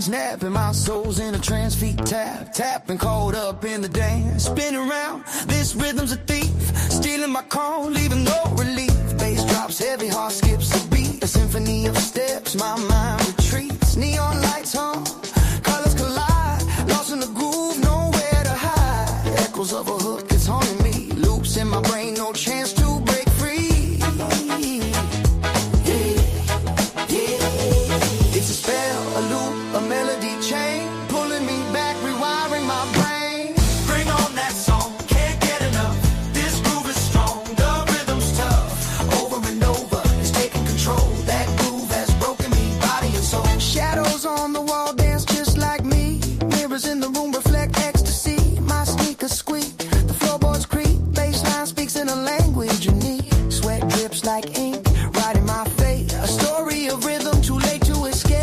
body's napping, my soul's in a trance, feet tapping, caught up in the dance, spinning around. This rhythm's a thief, stealing my call, leaving no relief. Bass drops heavy, heart skips a beat, a symphony of steps, my mind retreats. Neon lights on, colors collide, lost in the groove, nowhere to hide. Echoes of a hook, it's haunting me, loops in my brain, no chance to break free. It's a spell, a loop, a melody chain, pulling me back, rewiring my brain. Bring on that song, can't get enough. This groove is strong, the rhythm's tough. Over and over, it's taking control. That groove has broken me, body and soul. Shadows on the wall dance just like me. Mirrors in the room reflect ecstasy. My sneakers squeak, the floorboards creak. Bassline speaks in a language unique. Sweat drips like ink, writing my fate. A story of rhythm, too late to escape.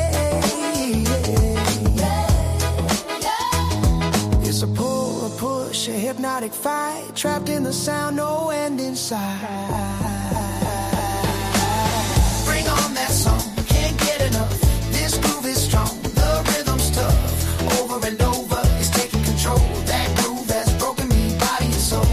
It's a pull, a push, a hypnotic fight. Trapped in the sound, no end in sight. Bring on that song, can't get enough. This groove is strong, the rhythm's tough. Over and over, it's taking control. That groove has broken me, body and soul.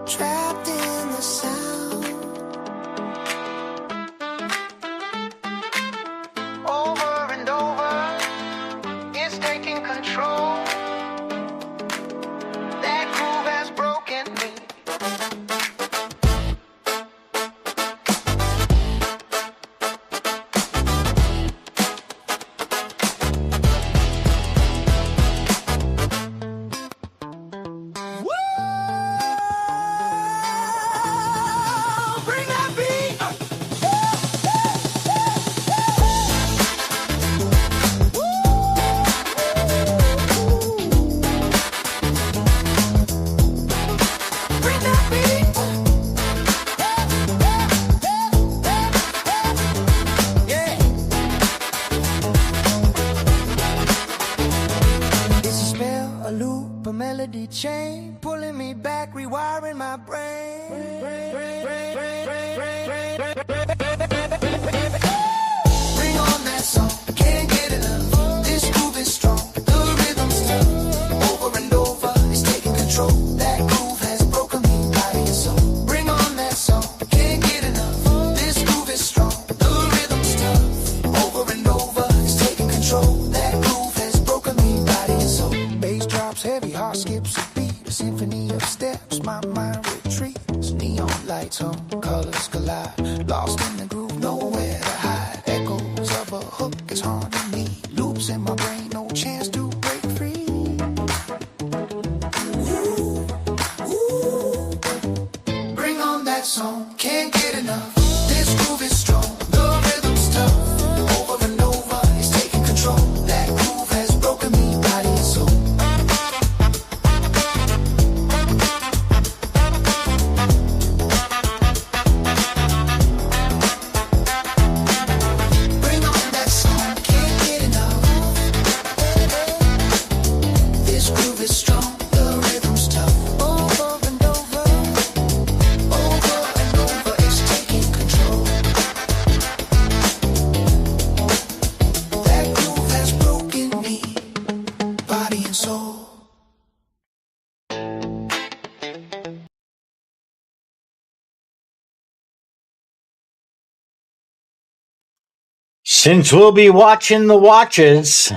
Trapped in the sound. Over and over, it's taking control. That groove has broken me. Bring that beat. Bring that beat. Yeah. It's a spell, a loop, a melody chain, pulling me back, rewiring my brain. Bring on that song, can't get enough. This groove is strong, the rhythm's tough. Over and over, it's taking control. That groove has broken me, body and soul. Bring on that song, can't get enough. This groove is strong, the rhythm's tough. Over and over, it's taking control. That groove has broken me, body and soul. Bass drops heavy, heart skips a beat, a symphony of steps, my mind retreats. Neon lights on, colors collide, lost in the groove, nowhere to hide. Echoes of a hook is haunting me, loops in my brain, no chance to break free. Ooh, ooh. Bring on that song, can't get enough. This groove is strong, the rhythm's tough. Over and over, it's taking control. That groove has broken me, body and soul. Bring on that song, can't get enough. This groove is strong, the rhythm's tough. Over and over, it's taking control. That groove has broken me, body and soul. Since we'll be watching the watches.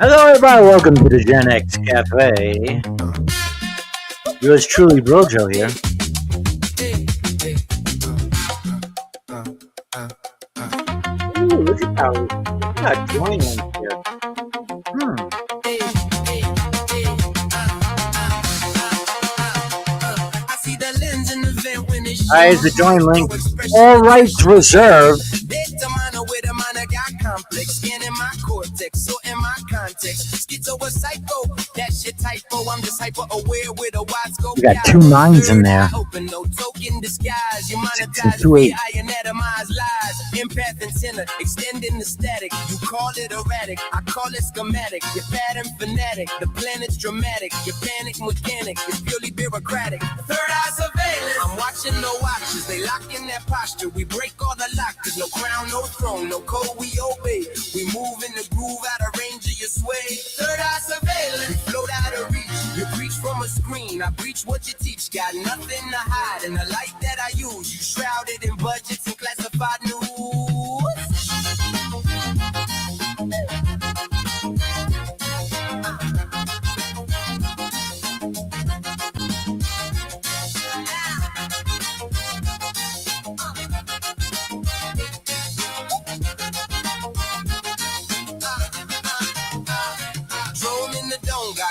Hello, everybody. Welcome to the GenX Cafe. Yours truly, Brojo here. Ooh, look at how we got join links here. Alright, the join link. All rights reserved. typo. I'm just hyper aware with a wide scope. We got two nines in there. Open, no token disguise. You 6 and monetize 2 8. I anatomize lies. Empath antenna, extending the static. You call it erratic, I call it schematic. Your pattern fanatic, the planet's dramatic. Your panic mechanic is purely bureaucratic. Third eye surveillance. I'm watching the watches, they lock in their posture. We break all the lockers, no crown, no throne, no code we obey. We move in the groove out of range of your sway. Third eye surveillance. We float out of reach. You preach from a screen. I preach what you teach. Got nothing to hide. And the light that I use, you shrouded in budgets and classified news.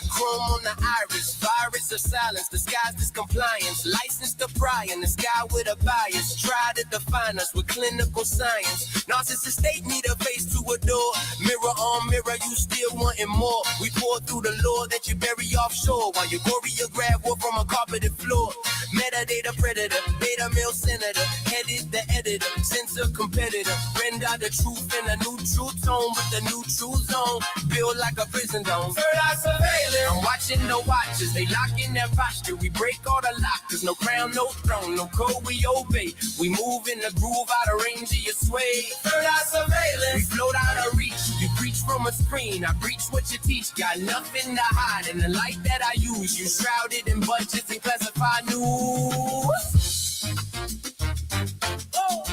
Chrome on the iris, virus of silence, disguised as compliance, licensed to pry in the sky with a bias, try to define us with clinical science. Narcissist state need a face to adore. Mirror on mirror, you still wanting more. We pour through the lore that you bury offshore while you choreograph war from a carpeted floor. Metadata predator, beta male senator, headed the editor, censor competitor, render the truth in a new true tone with the new true zone, build like a prison dome. Third eye surveillance. I'm watching the watches, they lock in their posture. We break all the lockers, no crown, no throne, no code we obey. We move in the groove out of range of your sway. Third eye surveillance. We float out of reach. You preach from a screen, I preach what you teach. Got nothing to hide in the light that I use. You shrouded in budgets and classified news. Oh.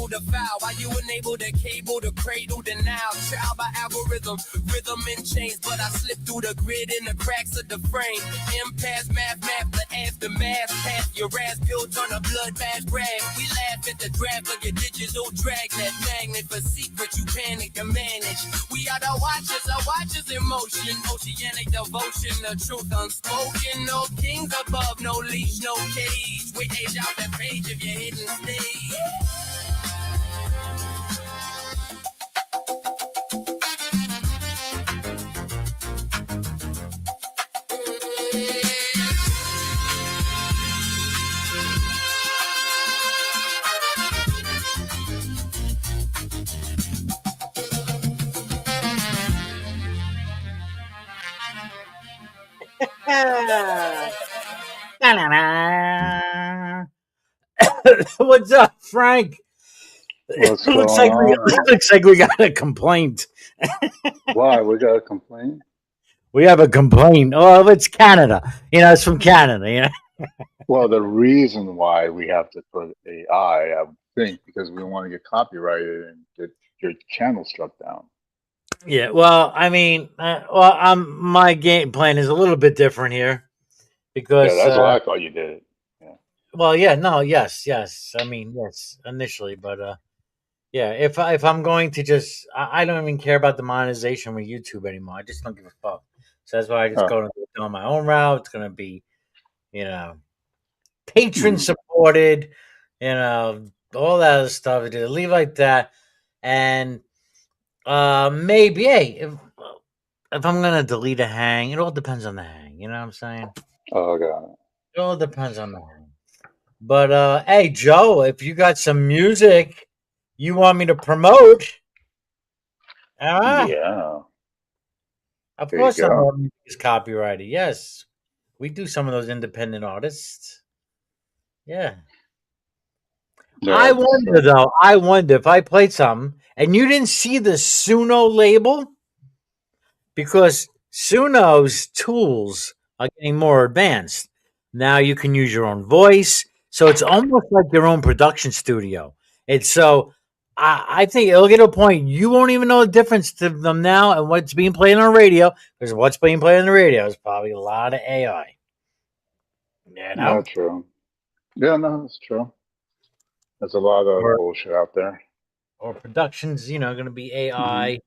The foul, while you enable the cable, the cradle, the now. Child by algorithm, rhythm and chains, but I slip through the grid in the cracks of the frame. Impasse, math, the aftermath. Pass your ass, built on a bloodbath grab. We laugh at the draft of your digital dragnet magnet. For secret, you panic to manage. We are the watchers in motion. Oceanic devotion, the truth unspoken. No kings above, no leash, no cage. We age out that page of your hidden stage. What's up, Frank? What's going on? Looks like we got a complaint. Why? We got a complaint? We have a complaint. Oh, it's Canada. It's from Canada. Well, the reason why we have to put AI, I would think, because we want to get copyrighted and get your channel struck down. Yeah. Well, I mean, my game plan is a little bit different here because. Yeah, that's why I thought you did it. Yeah. Well, yeah, no, yes. I mean, yes, initially, but yeah. If I'm going to just, I don't even care about the monetization with YouTube anymore. I just don't give a fuck. So that's why I just go on my own route. It's gonna be, patron supported, all that other stuff. Just leave like that, and maybe, hey, if I'm gonna delete a hang, it all depends on the hang. You know what I'm saying? Oh, God. It all depends on the hang. But hey, Joe, if you got some music you want me to promote, Yeah. Of There course, you some of go. our music is copyrighted. Yes, we do some of those independent artists. Yeah. I Right. wonder though. I wonder if I played something and you didn't see the Suno label, because Suno's tools are getting more advanced. Now you can use your own voice, so it's almost like your own production studio. It's so. I think it'll get to a point you won't even know the difference to them now and what's being played on the radio, because what's being played on the radio is probably a lot of AI. No, true. Yeah, no, that's true. There's a lot of bullshit out there. Or productions, going to be Mhm. AI.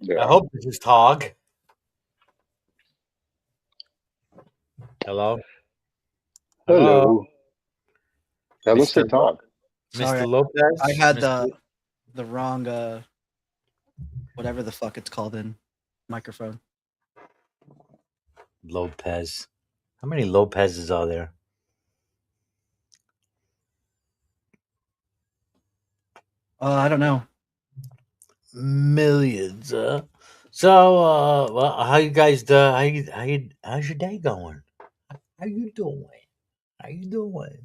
I Yeah. hope this is Tog. Hello? Hello? Hello. Yeah, let's say Mr. talk. Mr. Sorry, I Lopez? had Mr. the wrong whatever the fuck it's called in microphone. Lopez. How many Lopez's are there? I don't know. Millions. So, well, how you guys do? How's your day going? How you doing? How you doing?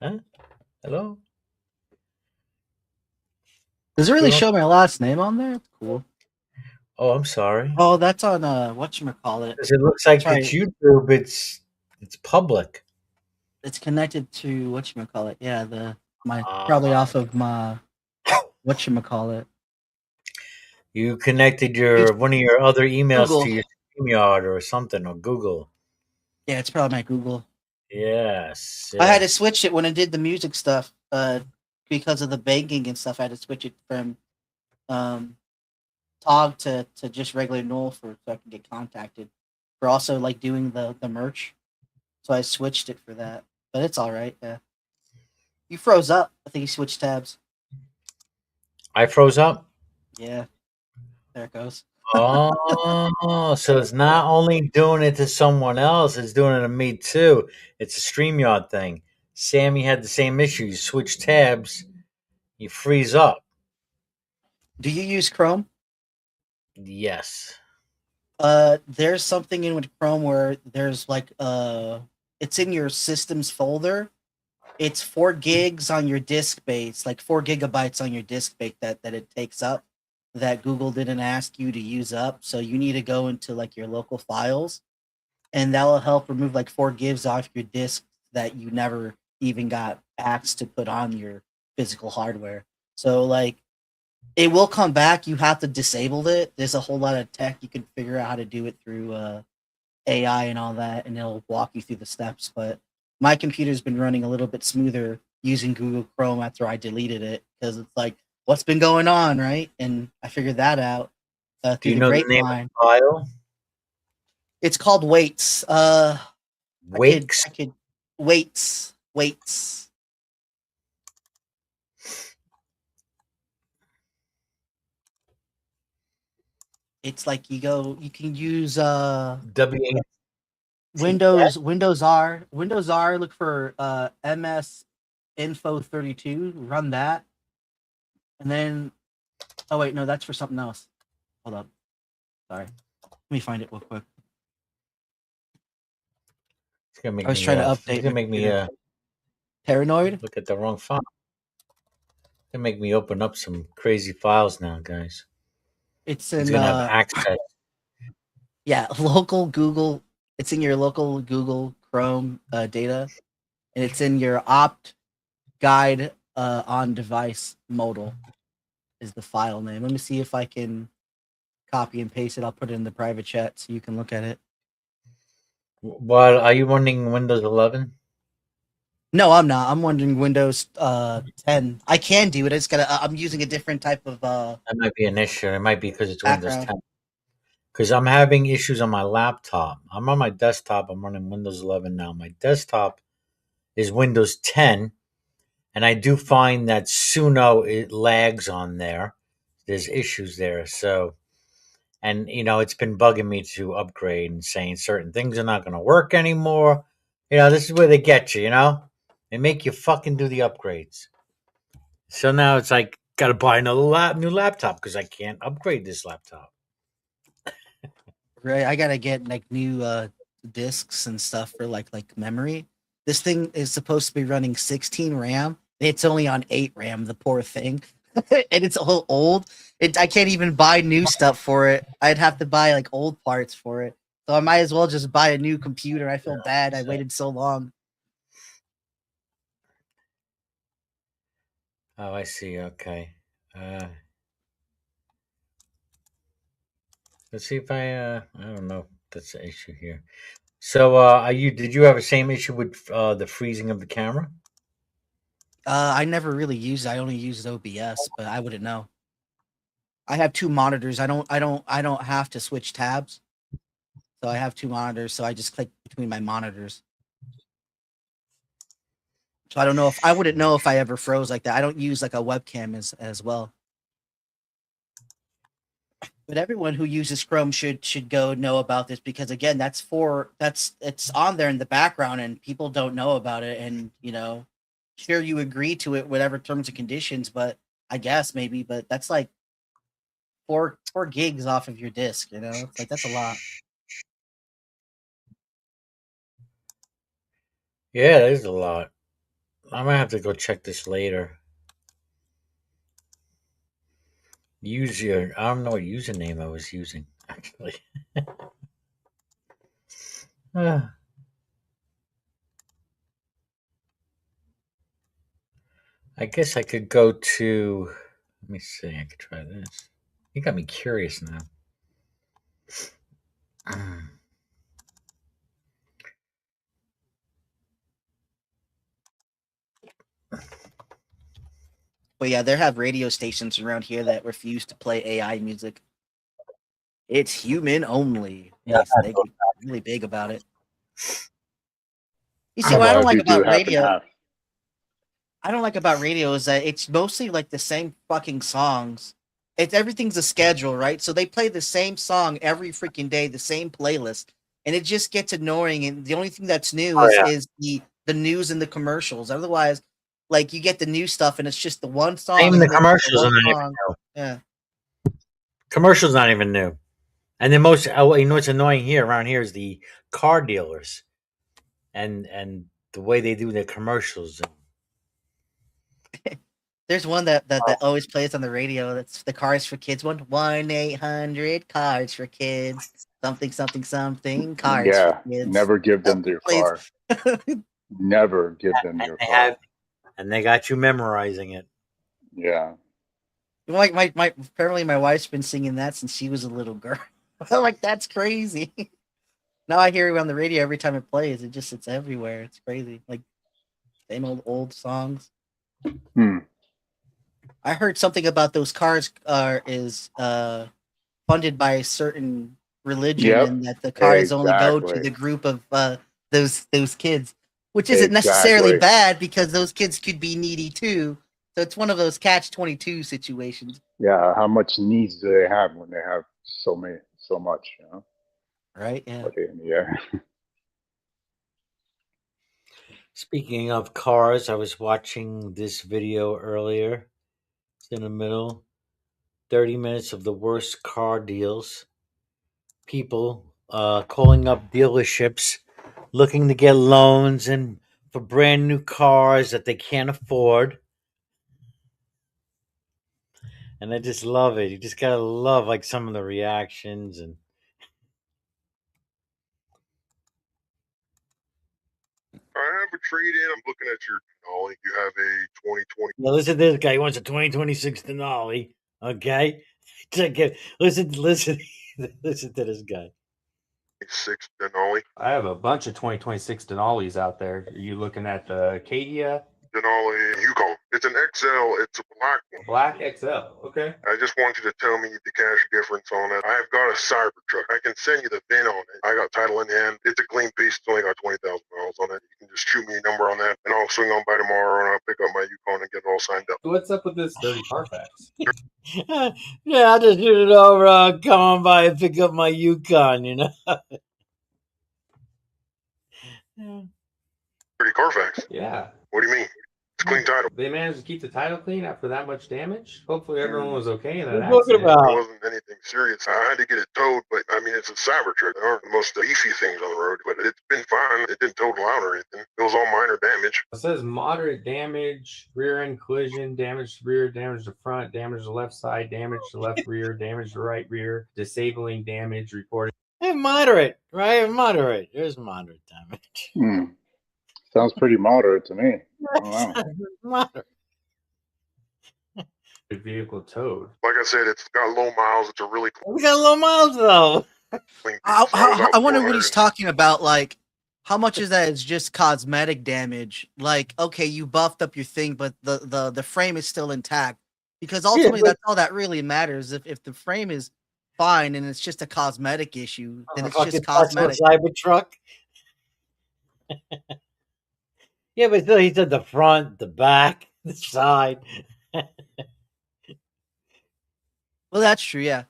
Huh? Hello? Does it What's really going on? show my last name on there? That's cool. Oh, I'm sorry. Oh, that's on whatchamacallit. 'Cause it looks That's like it's right. YouTube. It's public. It's connected to whatchamacallit. Yeah, my Uh, probably off of my whatchamacallit. you connected It's your one of your other emails to Google. your StreamYard or something or Google. Yeah, it's probably my Google. Yes, I had to yes. switch it when I did the music stuff. Because of the banking and stuff, I had to switch it from um Tog to just regular Null for so I can get contacted. For also like doing the merch. So I switched it for that. But it's alright, yeah. You froze up. I think you switched tabs. I froze up. Yeah, there it goes. Oh, so it's not only doing it to someone else, it's doing it to me too. It's a StreamYard thing. Sammy had the same issue. You switch tabs, you freeze up. Do you use Chrome? Yes. There's something in with Chrome where there's like it's in your systems folder. It's 4 gigs on your disk space, like 4 gigabytes on your disk space that it takes up that Google didn't ask you to use up. So you need to go into like your local files and that will help remove like 4 gigs off your disk that you never even got asked to put on your physical hardware. So like it will come back. You have to disable it. There's a whole lot of tech you can figure out how to do it through AI and all that, and it'll walk you through the steps. But my computer's been running a little bit smoother using Google Chrome after I deleted it because it's like, what's been going on, right? And I figured that out Do through you the know the name of grapevine. the file? It's called Weights. Wakes? I could weights. It's like you can use W-A-T-S? Windows R. Look for MS Info 32. Run that, and then oh wait, no, that's for something else. Hold up, sorry. Let me find it real quick. It's gonna make I was me trying to it's update gonna my make me computer. Paranoid. look at the wrong file. It's gonna make me open up some crazy files now, guys. It's He's in gonna have access. yeah, local Google. It's in your local Google Chrome data, and it's in your opt guide on device modal is the file name. Let me see if I can copy and paste it. I'll put it in the private chat so you can look at it. Well, are you running Windows 11? No, I'm not. I'm wondering Windows 10. I can do it. I just gotta. I'm using a different type of That might be an issue. It might be because it's Windows background. 10. Because I'm having issues on my laptop. I'm on my desktop. I'm running Windows 11 now. My desktop is Windows 10, and I do find that Suno it lags on there. There's issues there. So, and it's been bugging me to upgrade and saying certain things are not going to work anymore. This is where they get you. They make you fucking do the upgrades. So now it's like got to buy another new laptop because I can't upgrade this laptop. Right, I gotta get like new discs and stuff for like memory. This thing is supposed to be running 16 RAM. It's only on 8 RAM. The poor thing, and it's all old. I can't even buy new stuff for it. I'd have to buy like old parts for it. So I might as well just buy a new computer. I feel bad. I waited so long. Oh, I see. Okay. Uh, let's see if I don't know if that's the issue here. So, did you have the same issue with the freezing of the camera? I never really used. I only used OBS, but I wouldn't know. I have 2 monitors. I don't have to switch tabs. So I have 2 monitors, so I just click between my monitors. So I don't know if I wouldn't know if I ever froze like that. I don't use like a webcam as well. But everyone who uses Chrome should go know about this, because again, it's on there in the background and people don't know about it. And sure, you agree to it, whatever terms and conditions, but I guess maybe, but that's like 4 gigs off of your disk. It's like, that's a lot. Yeah, there's a lot. I'm gonna have to go check this later. I don't know what username I was using actually. Ah, I guess I could go to. Let me see. I could try this. You got me curious now. But yeah, there have radio stations around here that refuse to play AI music. It's human only. Yeah, They get really big about it. You see, How what I about don't if like you do about half and radio, half? is that it's mostly like the same fucking songs. Everything's a schedule, right? So they play the same song every freaking day, the same playlist, and it just gets annoying. And the only thing that's new oh is yeah. is the news and the commercials. Otherwise, like, you get the new stuff and it's just the one song Even and the literally the commercials are one not even song. new. Yeah. Commercials not even new. And the most, what's annoying here around here is the car dealers, and the way they do their commercials. There's one that always plays on the radio. That's the Cars for Kids one. 1-800 Cars for Kids. Something something something. Cars for Yeah, Kids. never give them It your plays. car. Never give them And your they car. have, and they got you memorizing it. Yeah. Like my apparently my wife's been singing that since she was a little girl. I'm like, that's crazy. Now I hear it on the radio every time it plays. It's everywhere. It's crazy. Like, same old songs. Hmm. I heard something about those cars is funded by a certain religion, Yep. and that the cars only go to Exactly. the group of those kids, which isn't necessarily Exactly. bad, because those kids could be needy too. So it's one of those catch-22 situations, Yeah. How much needs do they have when they have so much, right? Yeah. Okay. Yeah. Speaking of cars, I was watching this video earlier. It's in the middle. 30 minutes of the worst car deals. People calling up dealerships looking to get loans and for brand new cars that they can't afford. And I just love it. You just gotta love like some of the reactions and I have a trade in. I'm looking at your Denali. You have a 2026 now listen to this guy. He wants a 2026 Denali. Okay, check it. Listen, listen to this guy. Denali. I have a bunch of 2026 Denali's out there. Are you looking at the Acadia? Denali Yukon. It's an XL. It's a black one. Black XL. Okay. I just want you to tell me the cash difference on it. I've got a Cybertruck. I can send you the VIN on it. I got title in hand. It's a clean piece. It's only got 20,000 miles on it. You can just shoot me a number on that, and I'll swing on by tomorrow, and I'll pick up my Yukon and get it all signed up. So what's up with this dirty Carfax? Yeah, I'll just shoot it over. Come on by and pick up my Yukon. Pretty Carfax. Yeah. What do you mean? It's clean title. They managed to keep the title clean after that much damage. Hopefully everyone was okay in that What are you talking accident. about? It wasn't anything serious. I had to get it towed, but I mean, it's a Cybertruck. There aren't the most beefy things on the road, but it's been fine. It didn't total out or anything. It was all minor damage. It says moderate damage, rear end collision, damage to rear, damage to front, damage to left side, damage to left rear, damage to right rear, disabling damage reported. Moderate, right? Moderate. There's moderate damage. Hmm. Sounds pretty moderate to me. I don't know. Moderate. The vehicle towed. Like I said, it's got low miles. It's a really We got low miles though. clean piece. I wonder what 400 he's talking about. Like, how much is that is just cosmetic damage? Like, okay, you buffed up your thing, but the frame is still intact. Because ultimately, but that's all that really matters. If the frame is fine and it's just a cosmetic issue, then a it's just fucking Tesla cosmetic. Cybertruck. Yeah, but still, he said the front, the back, the side. Well, that's true. Yeah.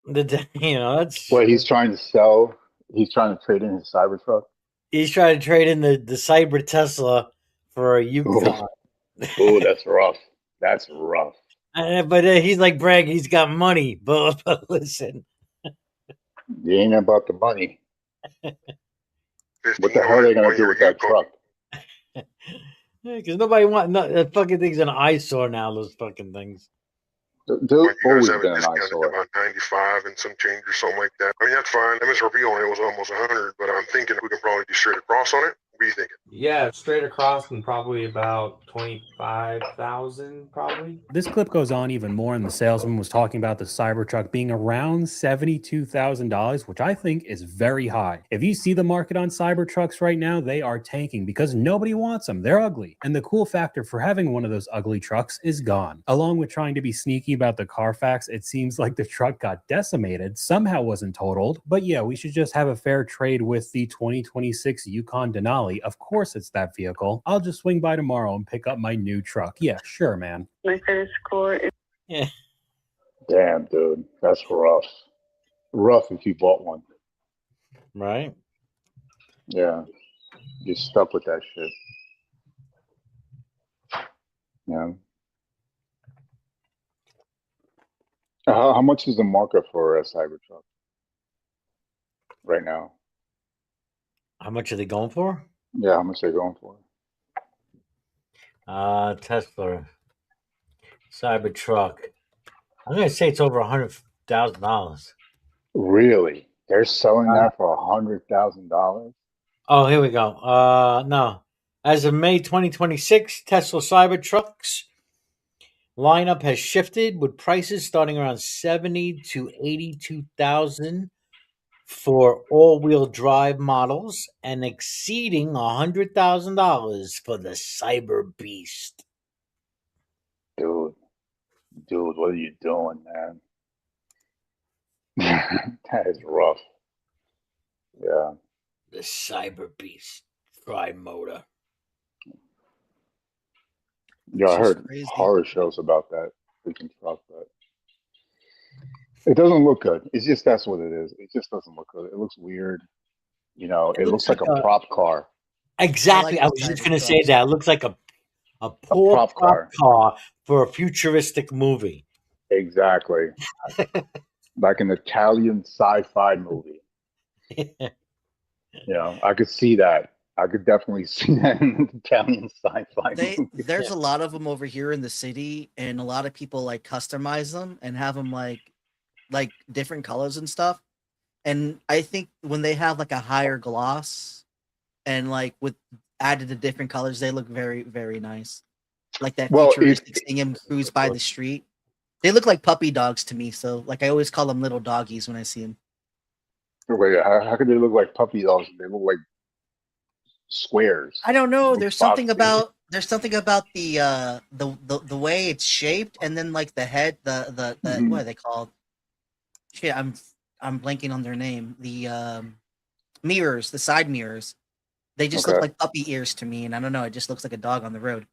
That's What he's trying to sell, he's trying to trade in his Cybertruck. he's trying to trade in the Cyber Tesla for a Yukon. Oh, that's rough. That's rough. But he's like bragging, he's got money. But listen, It ain't about the money. 50 What the hell are they million gonna on do your with that Yukon. truck? because nobody want that fucking thing's an eyesore now. Those fucking things. They've You guys always have been it an discounted to eyesore. about 95 and some change or something like that. I mean, that's fine. MSRP on it was almost 100, but I'm thinking we can probably do straight across on it. What are you thinking? Yeah, straight across and probably about 25,000, probably. This clip goes on even more, and the salesman was talking about the Cybertruck being around $72,000, which I think is very high. If you see the market on Cybertrucks right now, they are tanking because nobody wants them. They're ugly. And the cool factor for having one of those ugly trucks is gone. Along with trying to be sneaky about the Carfax, it seems like the truck got decimated, somehow wasn't totaled. But yeah, we should just have a fair trade with the 2026 Yukon Denali. Of course it's that vehicle. I'll just swing by tomorrow and pick up my new truck. Yeah, sure, man. My credit score is Yeah, Damn, dude, that's rough. Rough if you bought one. right. Yeah, you're stuck with that shit. Yeah. How much is the market for a Cybertruck right now? How much are they going for? Yeah, how much they going for? Tesla Cybertruck. I'm gonna say it's over $100,000. Really? They're selling that for $100,000? Oh, here we go. No. As of May 2026, Tesla Cybertrucks lineup has shifted with prices starting around 70 to 82,000 for all-wheel drive models and exceeding $100,000 for the Cyber Beast. Dude, what are you doing, man? That is rough. Yeah. The Cyber Beast tri-motor. Yeah, I It's just heard crazy. horror shows about that freaking truck, but it doesn't look good. It's just that's what it is. It just doesn't look good. It looks weird. You know, It it looks looks like like a prop car. exactly. I I like was the just gonna say Cybertrucks. that. It looks like a A poor prop prop car. car for a futuristic movie. Exactly. Like an Italian sci-fi movie. You know, I could see that. I could definitely see that in an Italian sci-fi movie. There's a lot of them over here in the city, and a lot of people like customize them and have them like different colors and stuff. And I think when they have like a higher gloss and like with added to different colors, they look very, very nice. Like that Well, futuristic seeing him cruise by the street. They look like puppy dogs to me, so like I always call them little doggies when I see them. wait, how could they look like puppy dogs? They look like squares. I don't know. Like There's something boxes. about the way it's shaped, and then like the head, the Mhm. what are they called? Shit, I'm blanking on their name. The mirrors, the side mirrors. They just look Okay. like puppy ears to me, and I don't know. It just looks like a dog on the road.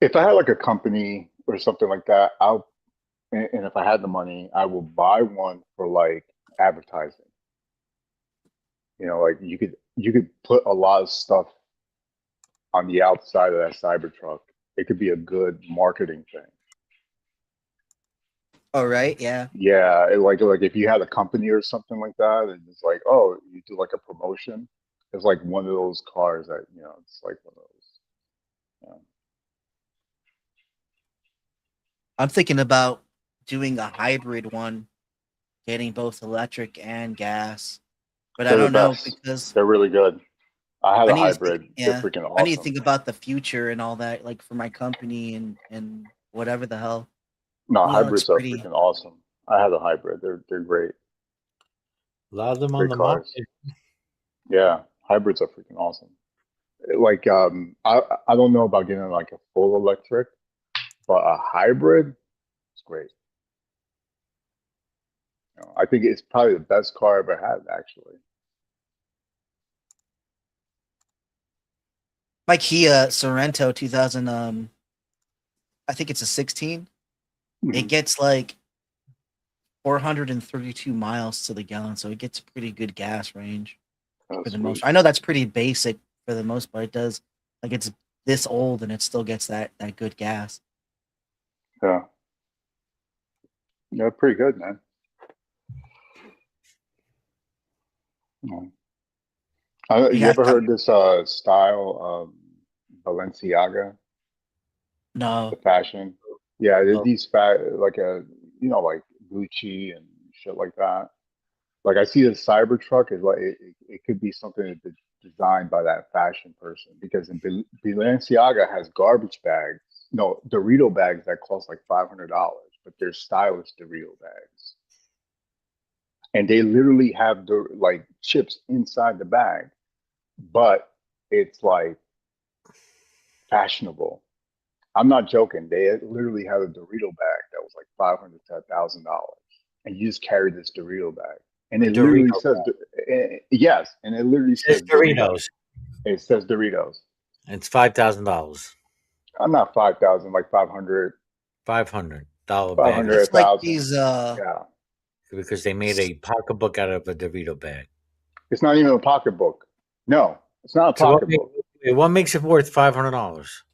If I had like a company or something like that, and if I had the money, I will buy one for like advertising. You know, like you could put a lot of stuff on the outside of that Cybertruck. It could be a good marketing thing. Oh right, yeah. Yeah, like if you had a company or something like that, and it's like, oh, you do like a promotion. It's like one of those cars that it's like one of those. Yeah. I'm thinking about doing a hybrid one, getting both electric and gas. But I They're the don't know best. because They're really good. I had I a need to hybrid. think, They're yeah, freaking I need to awesome. think about the future and all that, like for my company and whatever the hell. No, Yeah, it looks hybrids are pretty. freaking awesome. I had a hybrid. They're great. A lot of them on Great the cars. market. Yeah. Hybrids are freaking awesome. Like, I don't know about getting like a full electric, but a hybrid is great. You know, I think it's probably the best car I ever had, actually. My Kia Sorento 2000, I think it's a 16. It Mhm. gets like 432 miles to the gallon, so it gets pretty good gas range Oh, for the sweet. most. I know that's pretty basic for the most part. It does, like, it's this old and it still gets that good gas. Yeah. Yeah, pretty good, man. Yeah. You You guys ever have heard this style of Balenciaga, no. the fashion? Yeah, there's Oh. these like a like Gucci and shit like that. Like I see the Cybertruck is like it could be something that's designed by that fashion person because Balenciaga has garbage bags, no Dorito bags that cost like $500, but they're stylish Dorito bags, and they literally have the like chips inside the bag, but it's like fashionable. I'm not joking. They literally had a Dorito bag that was like $500 to $1,000, and you just carry this Dorito bag, and A it literally Dorito. says yes, and it literally It says says Doritos. Doritos. It says Doritos. It's $5,000. I'm not 5,000, like 500, $500 bag 500, It's like 1,000. these Yeah, because they made a pocketbook out of a Dorito bag. it's not even a pocketbook. No, it's not a So pocketbook what makes it worth $500?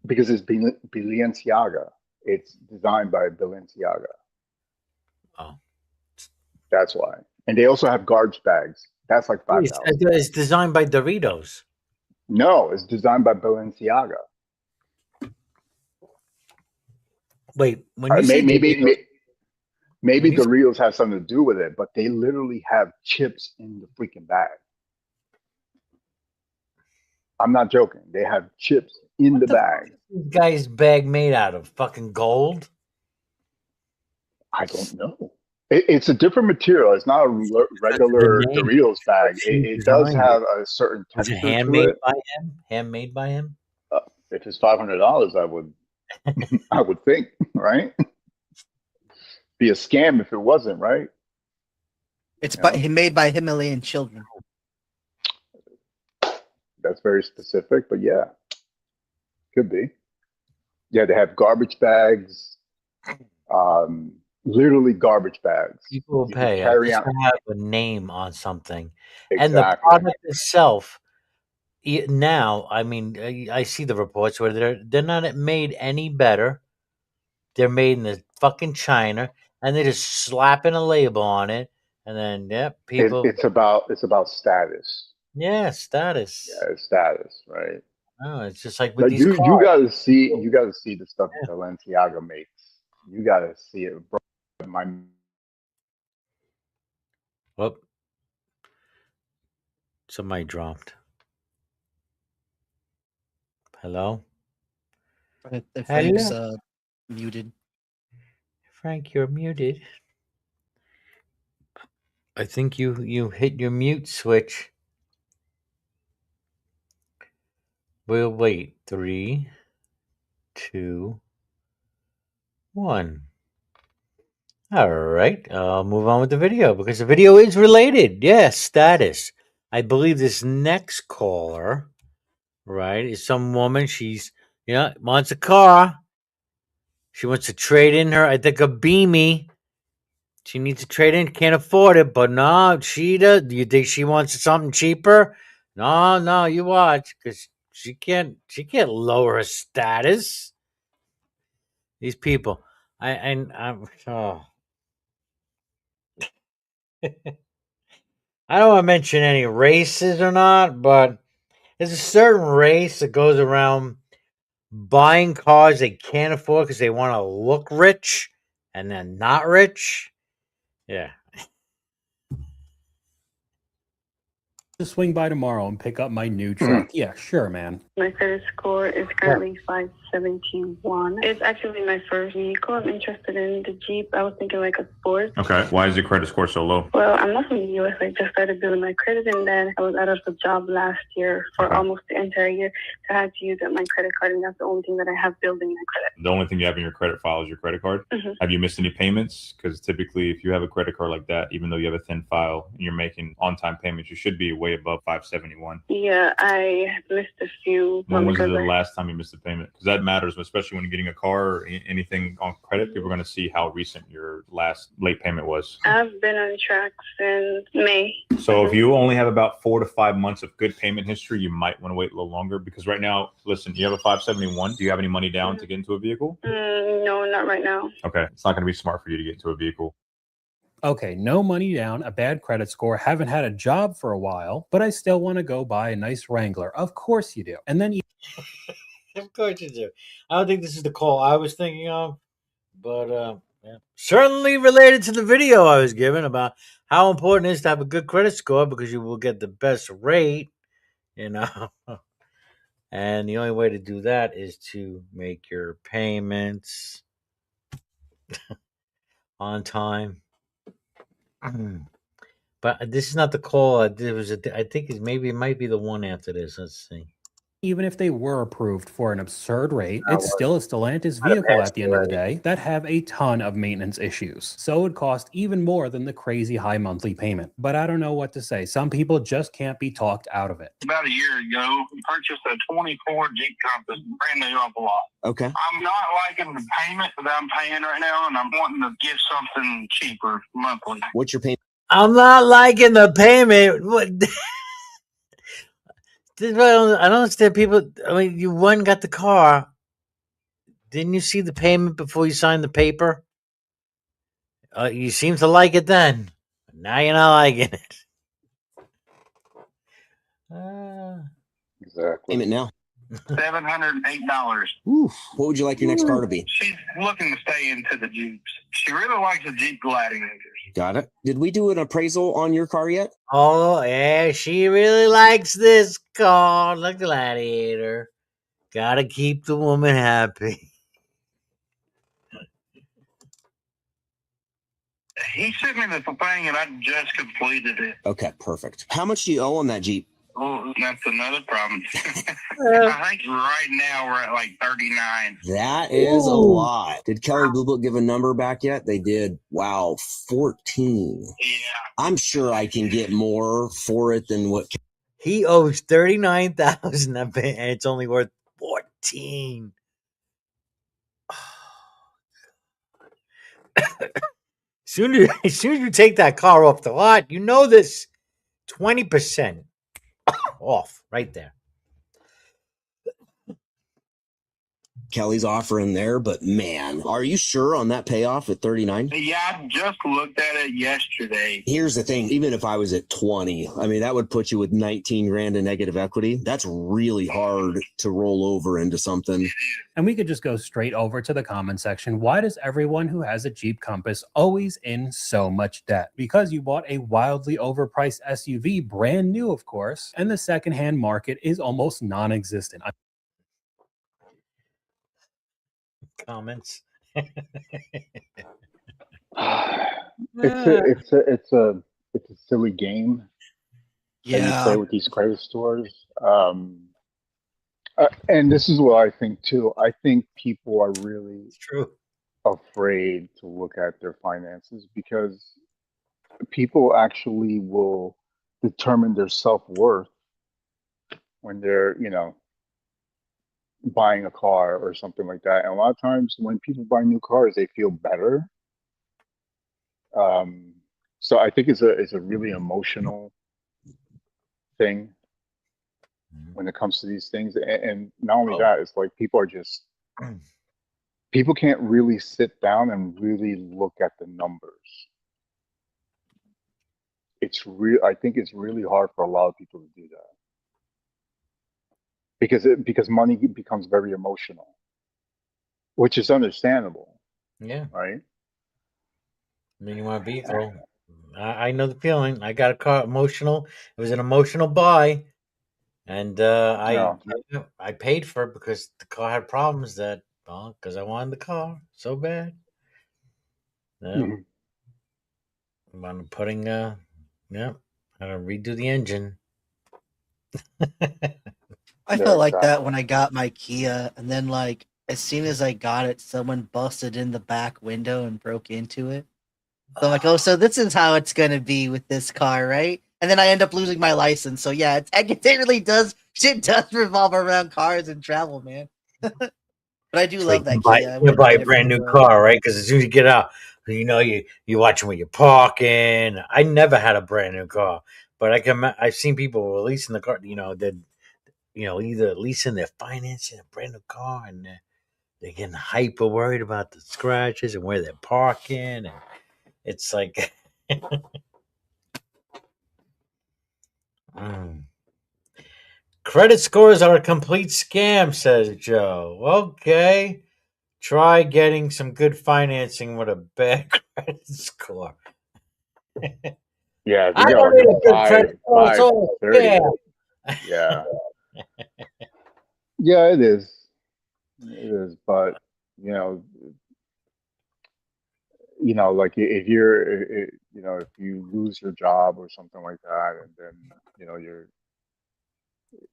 because it's Balenciaga. It's designed by Balenciaga. Oh, That's why. And they also have garbage bags. That's like 5,000. it's designed by Doritos. No, it's designed by Balenciaga. Wait, when you say Maybe Doritos, maybe when you the say, reels have something to do with it, but they literally have chips in the freaking bag. I'm not joking. They have chips in what the the fuck bag. is this guy's bag made out of? Fucking gold? I don't know. It's a different material. It's not a Because of the regular name. Doritos bag. Because he It does designed it. have a certain Was it texture to handmade it. by him? Handmade by him? If it's $500, I would think, right? Be a scam if it wasn't, right? it's You know, made by Himalayan children. that's very specific, but yeah, could be. Yeah, they have garbage bags, literally garbage bags. People will You could pay carry just out to have a name on something. And the exactly. product itself, now, I mean, I see the reports where they're not made any better. They're made in the fucking China, and they're just slapping a label on it, and then people, It's about status. status. Yeah, it's status, right? Oh, it's just like with Like these you cars. got to see the stuff Yeah. Balenciaga makes. You got to see it, bro. My Whoop! Somebody dropped. Hello, Frank's hello, muted. Frank. You're muted. I think you hit your mute switch. We'll wait. 3, 2, 1. All right, I'll move on with the video because the video is related. Yes, status. I believe this next caller, right, is some woman. She's, wants a car. She wants to trade in her, I think, a Beamy. She needs to trade in, can't afford it, but no, she does. Do you think she wants something cheaper? No, no, you watch, because she can't lower her status. These people, I'm. Oh. I don't want to mention any races or not, but there's a certain race that goes around buying cars they can't afford because they want to look rich and then not rich. Yeah. To swing by tomorrow and pick up my new truck. Yeah, sure, man. My credit score is currently 571. It's actually my first vehicle. I'm interested in the Jeep. I was thinking like a sport. Okay. Why is your credit score so low? Well, I'm not from the U.S. I just started building my credit, and then I was out of a job last year for almost the entire year. So I had to use up my credit card, and that's the only thing that I have building my credit. The only thing you have in your credit file is your credit card. Mm-hmm. Have you missed any payments? Because typically, if you have a credit card like that, even though you have a thin file and you're making on-time payments, you should be way above 571. Yeah, I missed a few. When was the last time you missed a payment? Because that matters, especially when you're getting a car or anything on credit. People are going to see how recent your last late payment was. I've been on track since May. So if you only have about 4 to 5 months of good payment history, you might want to wait a little longer. Because right now, listen, you have a 571. Do you have any money down to get into a vehicle? No, not right now. Okay, it's not going to be smart for you to get into a vehicle. Okay, no money down, a bad credit score, haven't had a job for a while, but I still want to go buy a nice Wrangler. Of course you do. And then Of course you do. I don't think this is the call I was thinking of, but yeah. Certainly related to the video I was given about how important it is to have a good credit score because you will get the best rate, you know. And the only way to do that is to make your payments on time. But this is not the call. I think it might be the one after this. Let's see. even if they were approved for an absurd rate, it's still a Stellantis vehicle at the end of the day that have a ton of maintenance issues. So it would cost even more than the crazy high monthly payment. But I don't know what to say. Some people just can't be talked out of it. About a year ago, purchased a 24 Jeep Compass, brand new off the lot. Okay. I'm not liking the payment that I'm paying right now, and I'm wanting to get something cheaper monthly. What's your payment? I'm not liking the payment. What? I don't understand people. I mean, you went and got the car. Didn't you see the payment before you signed the paper? You seem to like it then. Now you're not liking it. Exactly. Payment now. $708. Oof. What would you like your next car to be? She's looking to stay into the Jeeps. She really likes the Jeep Gladiators. Got it. Did we do an appraisal on your car yet? Oh, yeah, she really likes this car, the Gladiator. Gotta keep the woman happy. He sent me the thing, and I just completed it. Okay, perfect. How much do you owe on that Jeep? Oh, that's another problem. I think right now we're at like 39. That is a lot. Did Kelly Blue Book give a number back yet? They did. Wow, 14. Yeah. I'm sure I can get more for it than what. He owes $39,000 and it's only worth 14. As soon as you take that car off the lot, you know this 20% off right there. Kelly's offering there, but man, are you sure on that payoff at 39? Yeah, I just looked at it yesterday. Here's the thing. Even if I was at 20, I mean, that would put you with 19 grand in negative equity. That's really hard to roll over into something. And we could just go straight over to the comment section. Why does everyone who has a Jeep Compass always in so much debt? Because you bought a wildly overpriced SUV, brand new, of course, and the secondhand market is almost non-existent. Comments. It's a silly game. That you play with these credit stores. And this is what I think too. I think people are really afraid to look at their finances because people actually will determine their self-worth when they're, buying a car or something like that. And a lot of times when people buy new cars, they feel better. So I think it's a really emotional thing when it comes to these things. And not only that, it's like people can't really sit down and really look at the numbers. I think it's really hard for a lot of people to do that. Because money becomes very emotional, which is understandable. Yeah. Right? I mean, you want a vehicle. I know the feeling. I got a car emotional. It was an emotional buy. And Yeah. I paid for it because the car had problems that because I wanted the car so bad. Yeah, Mhm. I'm putting yeah, I gotta redo the engine. I Yeah, felt like that exactly. when I got my Kia, and then like as soon as I got it, someone busted in the back window and broke into it. So I'm like, oh, so this is how it's gonna be with this car, right? And then I end up losing my license. So yeah, it really does. Shit does revolve around cars and travel, man. But I do So love that buy Kia. I you wouldn't buy trade a it for brand the new world. car, right? Because as soon as you get out, you watching where you're parking. I never had a brand new car, but I've seen people releasing the car. That either leasing their financing a brand new car, and they're getting hyper worried about the scratches and where they're parking, and it's like, mm. Credit scores are a complete scam, says Joe. Okay. Try getting some good financing with a bad credit score. Yeah, I they get don't like need a a good credit score. It's all a 530. scam. Yeah. Yeah, it is. It is. But you know, like if if you lose your job or something like that, and then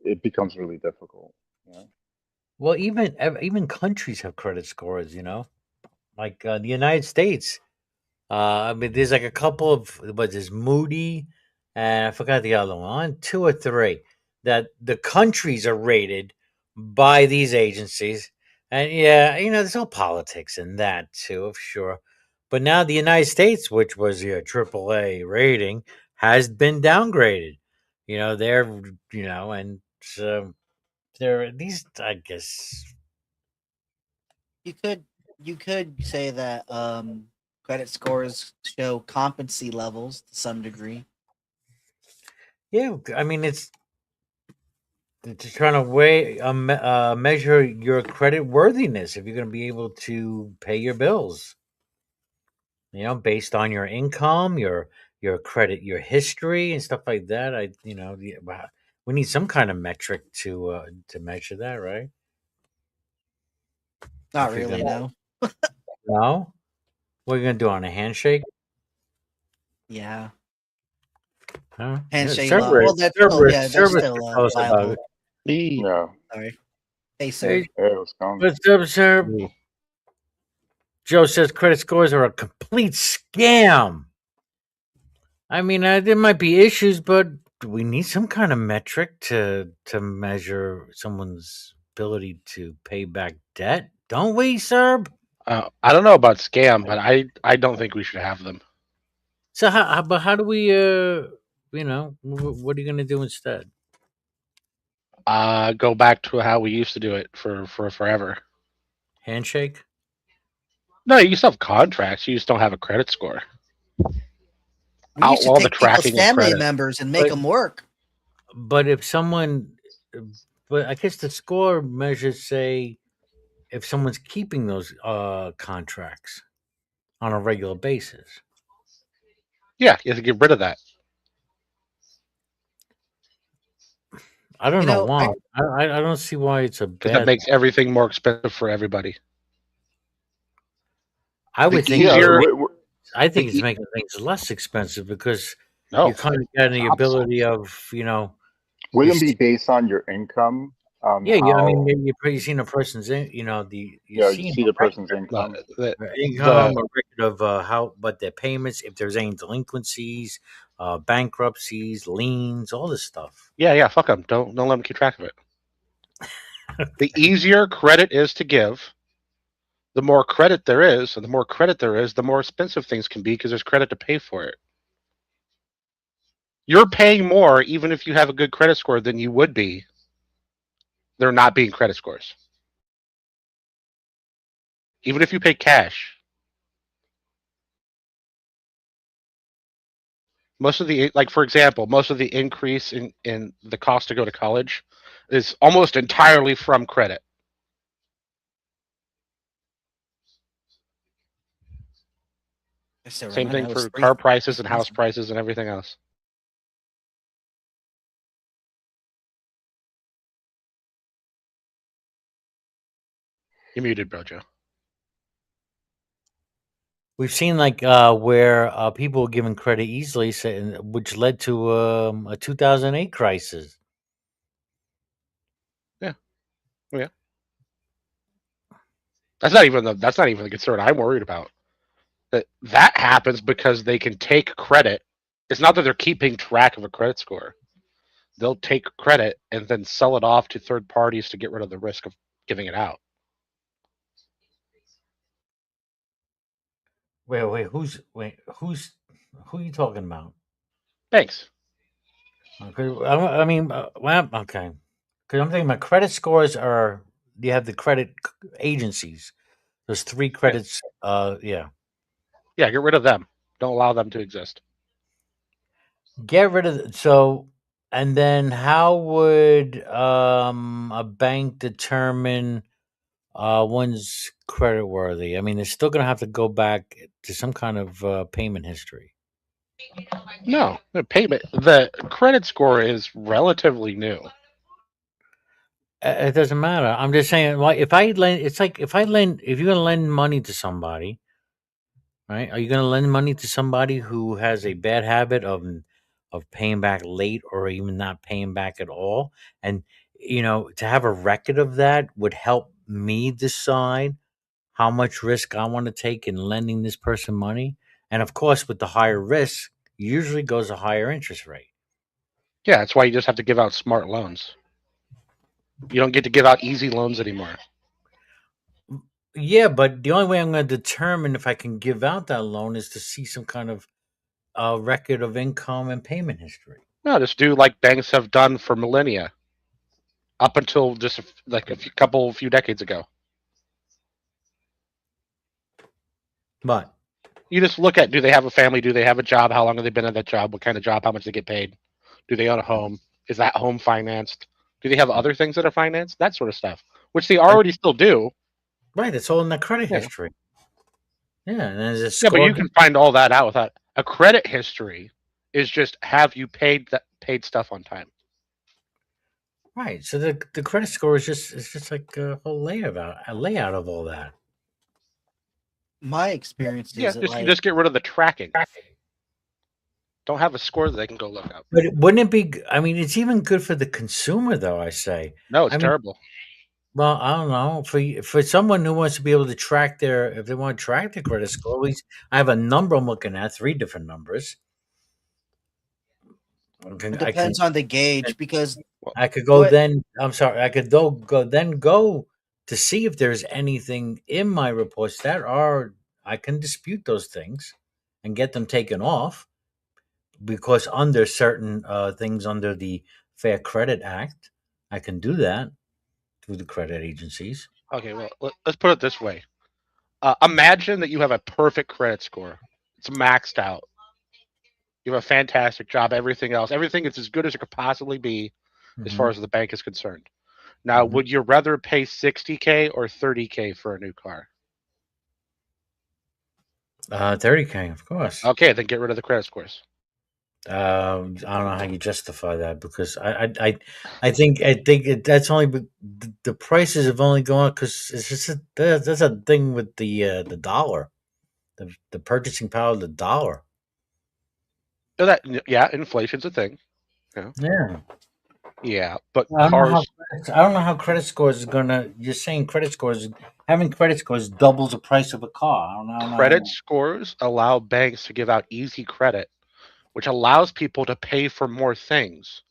it becomes really difficult. You know. Well, even countries have credit scores. Like the United States. I mean, there's like a couple of what is Moody, and I forgot the other one, two or three that the countries are rated by these agencies, and yeah, there's all politics in that too, of sure. But now the United States, which was your AAA rating, has been downgraded. They're and so they're these. I guess You could say that credit scores show competency levels to some degree. yeah. I mean, it's just trying to measure your credit worthiness if you're going to be able to pay your bills. Based on your income, your credit, your history, and stuff like that. We need some kind of metric to measure that, right? Not If you're really, gonna no. no, what are you gonna do on a handshake? Yeah. Huh? Yeah, Handshake law. Cerberus, Well, that's still Cerberus, yeah, that's Cerberus still could tell us about viable. it. Yeah. Sorry. Hey, sir. Hey, Hey, what's going on? what's up, sir? Joe says credit scores are a complete scam. I mean, there might be issues, but we need some kind of metric to measure someone's ability to pay back debt, don't we, sir? I don't know about scam, but I don't think we should have them. So how do we what are you gonna do instead? Go back to how we used to do it for forever. Handshake? No, you still have contracts. You just don't have a credit score. We used to Outlaw the take people's tracking of family credit. members and make But them work. but if someone, but I guess the score measures say if someone's keeping those contracts on a regular basis. Yeah, you have to get rid of that. I don't You know know, why. I don't see why it's a Because that bad. makes everything more expensive for everybody. I The would think Yeah. easier, I the think it's e- making things less expensive because you no, kind of got the opposite. ability of you Wouldn't be see, based on your income, yeah, I mean how you're pretty seeing a person's you're you seeing see a the record, person's income. income, a record of how what their payments, if there's any delinquencies, bankruptcies, liens, all this stuff. Yeah, fuck them. Don't let them keep track of it. The easier credit is to give, the more credit there is, and the more credit there is, the more expensive things can be because there's credit to pay for it. You're paying more even if you have a good credit score than you would be. There not being credit scores. Even if you pay cash. Most of the, like for example, most of the increase in the cost to go to college is almost entirely from credit. I still Same remember thing that was for car prices and house expensive. prices and everything else. You're muted, Brojo. We've seen like where people were given credit easily, which led to a 2008 crisis. Yeah. Oh, yeah. That's not even the concern I'm worried about. That happens because they can take credit. It's not that they're keeping track of a credit score. They'll take credit and then sell it off to third parties to get rid of the risk of giving it out. Wait, who are you talking about? Thanks. Okay, I mean, well, okay, because I'm thinking my credit scores are. You have the credit agencies. There's 3 credits. Yeah. Yeah, get rid of them. Don't allow them to exist. Get rid of and then how would a bank determine one's credit worthy? I mean, they're still going to have to go back to some kind of payment history. No, the credit score is relatively new. It doesn't matter. I'm just saying, like, if I lend, it's like if you're going to lend money to somebody, right? Are you going to lend money to somebody who has a bad habit of paying back late or even not paying back at all? And to have a record of that would help me decide how much risk I want to take in lending this person money. And of course, with the higher risk, usually goes a higher interest rate. Yeah, that's why you just have to give out smart loans. You don't get to give out easy loans anymore. Yeah, but the only way I'm going to determine if I can give out that loan is to see some kind of record of income and payment history. No, just do like banks have done for millennia, up until just a few decades ago. But you just look at, do they have a family? Do they have a job? How long have they been at that job? What kind of job? How much they get paid? Do they own a home? Is that home financed? Do they have other things that are financed? That sort of stuff, which they already still do. Right, it's all in the credit history. Yeah, and there's a Yeah, but score. you can find all that out without a credit history. Is just have you paid stuff on time? Right. So the credit score is just like a whole layout of all that. My experience is you just get rid of the tracking. Don't have a score that they can go look up. But wouldn't it be? I mean, it's even good for the consumer, though. I say. No, it's terrible. Well, I don't know. For someone who wants to be able to track if they want to track their credit score, at least I have a number I'm looking at, 3 different numbers. It depends on the gauge because I could go then. I'm sorry. I could go to see if there's anything in my reports that I can dispute those things and get them taken off because under certain things under the Fair Credit Act, I can do that through the credit agencies. Okay, well, let's put it this way. Imagine that you have a perfect credit score. It's maxed out. You have a fantastic job, everything is as good as it could possibly be as far as the bank is concerned. Now, would you rather pay $60K or $30K for a new car? $30K, of course. Okay, then get rid of the credit scores. I don't know how you justify that because I think that's only the prices have only gone because it's just that's a thing with the dollar, the purchasing power of the dollar. So inflation's a thing. Yeah, but I cars. don't know how credit scores is gonna. You're saying having credit scores doubles the price of a car. I don't know. Credit scores allow banks to give out easy credit, which allows people to pay for more things.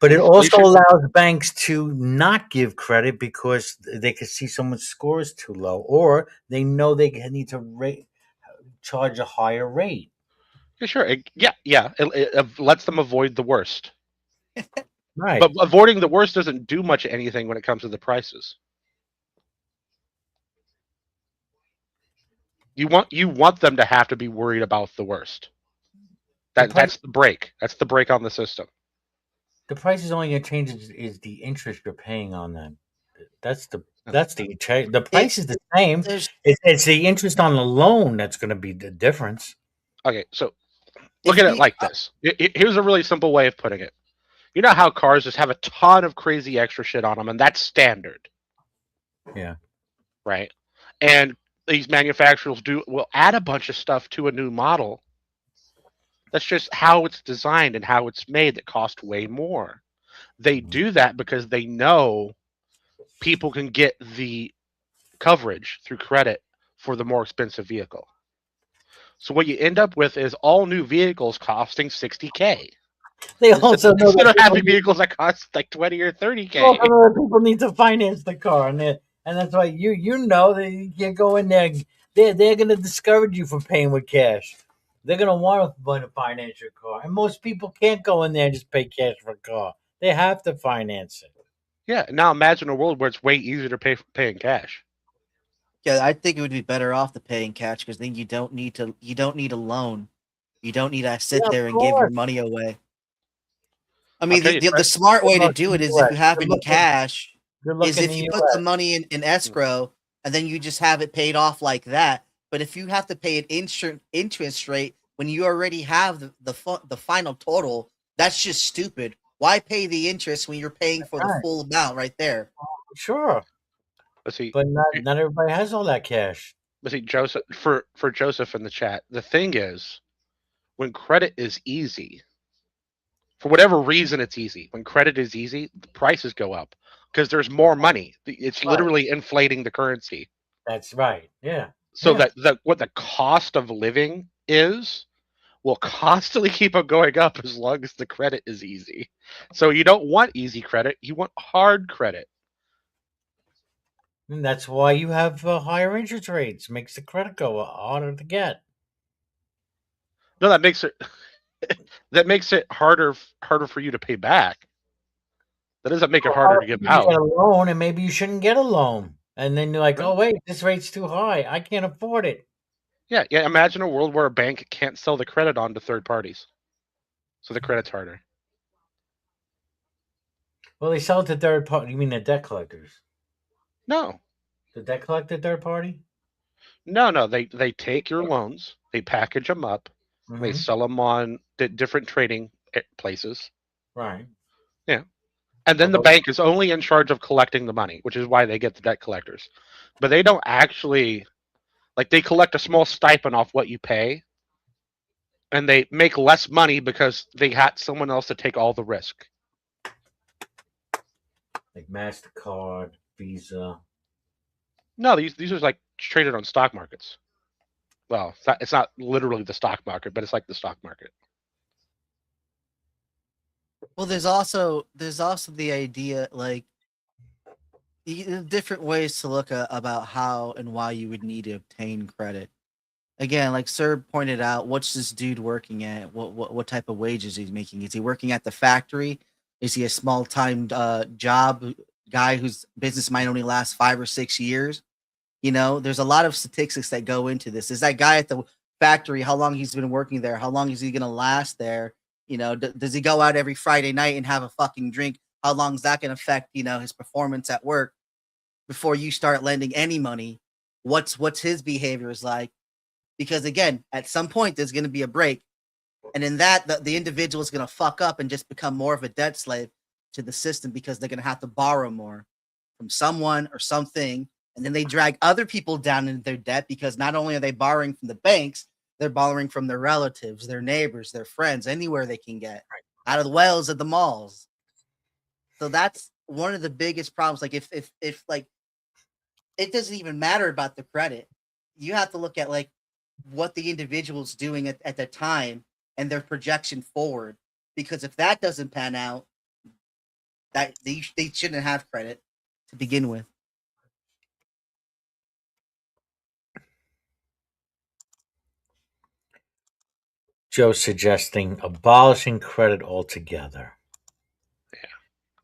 But it also allows banks to not give credit because they could see someone's score is too low, or they know they need to charge a higher rate. Yeah, sure. It lets them avoid the worst. Right. But avoiding the worst doesn't do much anything when it comes to the prices. You want them to have to be worried about the worst. That's the break. That's the break on the system. The price is only going to change is the interest you're paying on that. The price is the same. It's the interest on the loan that's going to be the difference. Okay, so look at it like this. Here's a really simple way of putting it. You know how cars just have a ton of crazy extra shit on them, and that's standard. Yeah. right? And these manufacturers will add a bunch of stuff to a new model. That's just how it's designed and how it's made that cost way more. They do that because they know people can get the coverage through credit for the more expensive vehicle. So what you end up with is all new vehicles costing $60K. They also know Instead that of people having vehicles that cost like 20 or they 30K. also know that people need to finance the car, and that's why you know that you can't go in there. They're going to discourage you from paying with cash. They're going to want to finance your car, and most people can't go in there and just pay cash for a car. They have to finance it. Yeah. Now imagine a world where it's way easier to pay in cash. Yeah, I think it would be better off to pay in cash because then you don't need a loan. You don't need to sit Yeah, of there and give your course. money away. I I'll mean, tell you, the smart Good way to luck do in it the is if U.S. you have Good it in luck in, cash, good luck is in if the you put the U.S. money in escrow and then you just have it paid off like that. But if you have to pay an interest rate when you already have the final total, that's just stupid. Why pay the interest when you're paying for the Right. full amount right there? Sure, let's see. but not everybody has all that cash. Let's see, Joseph, for Joseph in the chat. The thing is, when credit is easy, for whatever reason it's easy. When credit is easy, the prices go up because there's more money. It's Right. literally inflating the currency. That's right. Yeah. So Yeah. that what the cost of living is will constantly keep on going up as long as the credit is easy. So you don't want easy credit, you want hard credit. And that's why you have higher interest rates. Makes the credit go harder to get. No, that makes it harder for you to pay back. That doesn't make it harder Harder to for give you to out. get a loan, and maybe you shouldn't get a loan. And then you're like, Right? oh wait, this rate's too high. I can't afford it. Yeah, yeah. Imagine a world where a bank can't sell the credit on to third parties, so the credit's harder. Well, they sell it to third party. You mean the debt collectors? No, The debt collector third party? no. They take your loans, they package them up, and they Mm-hmm. sell them on different trading places. Right. Yeah, and then the Although, bank is only in charge of collecting the money, which is why they get the debt collectors. But they don't actually they collect a small stipend off what you pay, and they make less money because they had someone else to take all the risk. like MasterCard, Visa. No, these are like traded on stock markets. Well, it's not literally the stock market, but it's like the stock market. Well, there's also the idea like different ways to look at about how and why you would need to obtain credit. Again, like Sir pointed out, what's this dude working at? What type of wages he's making? Is he working at the factory? Is he a small time job guy whose business might only last 5 or 6 years? There's a lot of statistics that go into this. Is that guy at the factory? How long he's been working there? How long is he going to last there? Does he go out every Friday night and have a fucking drink? How long is that going to affect his performance at work? Before you start lending any money, what's his behavior is like? Because again, at some point there's going to be a break, and in that the individual is going to fuck up and just become more of a debt slave to the system because they're going to have to borrow more from someone or something, and then they drag other people down into their debt because not only are they borrowing from the banks, they're borrowing from their relatives, their neighbors, their friends, anywhere they can get, out of the wells at the malls. So that's one of the biggest problems. Like if like it doesn't even matter about the credit. You have to look at like what the individual's doing at the time and their projection forward. Because if that doesn't pan out, that they shouldn't have credit to begin with. Joe suggesting abolishing credit altogether.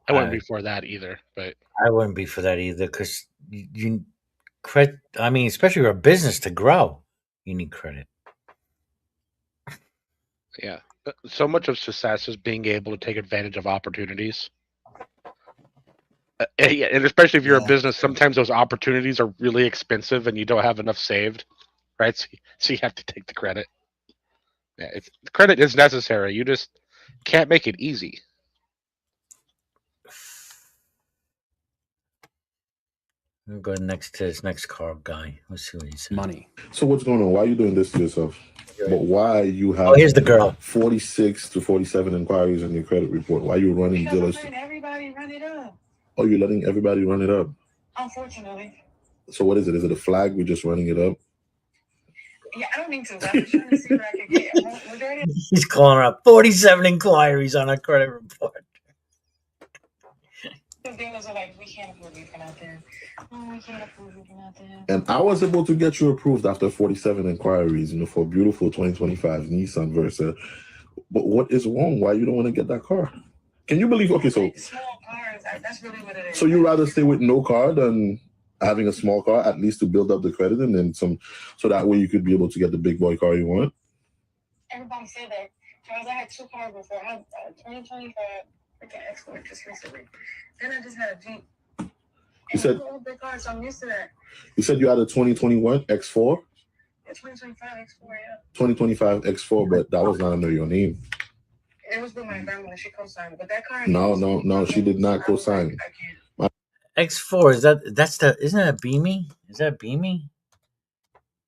I wouldn't be for that either, but I wouldn't be for that either because you credit. I mean, especially for a business to grow, you need credit. yeah. So much of success is being able to take advantage of opportunities. Yeah, and especially if you're a Yeah. business, sometimes those opportunities are really expensive and you don't have enough saved, right? So you have to take the credit. Yeah, credit is necessary. You just can't make it easy. I'll go next to this next car guy. Let's see what he says. Money. So what's going on? Why are you doing this to yourself? But why you have Oh, here's the girl. 46 to 47 inquiries on your credit report? Why are you running Because I'm dealers? letting everybody run it up. Oh, you're letting everybody run it up. Unfortunately. So what is it? Is it a flag? We're just running it up? Yeah, I don't need to. I'm just trying to see what I can get. Majority of He's calling her up. 47 inquiries on her credit report. the dealers are like, we can't approve you for nothing. Oh, we can't approve you for nothing. And I was able to get you approved after 47 inquiries, for a beautiful 2025 Nissan Versa. But what is wrong? Why you don't want to get that car? Can you believe? Okay, so Like, small cars, that's really what it is. so you rather stay with no car than having a small car, at least to build up the credit, and then some, so that way you could be able to get the big boy car you want. Everybody said that. Because I had 2 cars before. I had a 2025 freaking Export just recently. Then I just had a Jeep. You said All big cars, so I'm used to that. you said you had a 2021 X4, Yeah, 2025 Export, yeah. 2025 X4, but that was not under your name. It was with my grandmother. She co-signed, but that car. No, she did not co-sign. I can't. X4, isn't that a Beamy? Is that Beamy?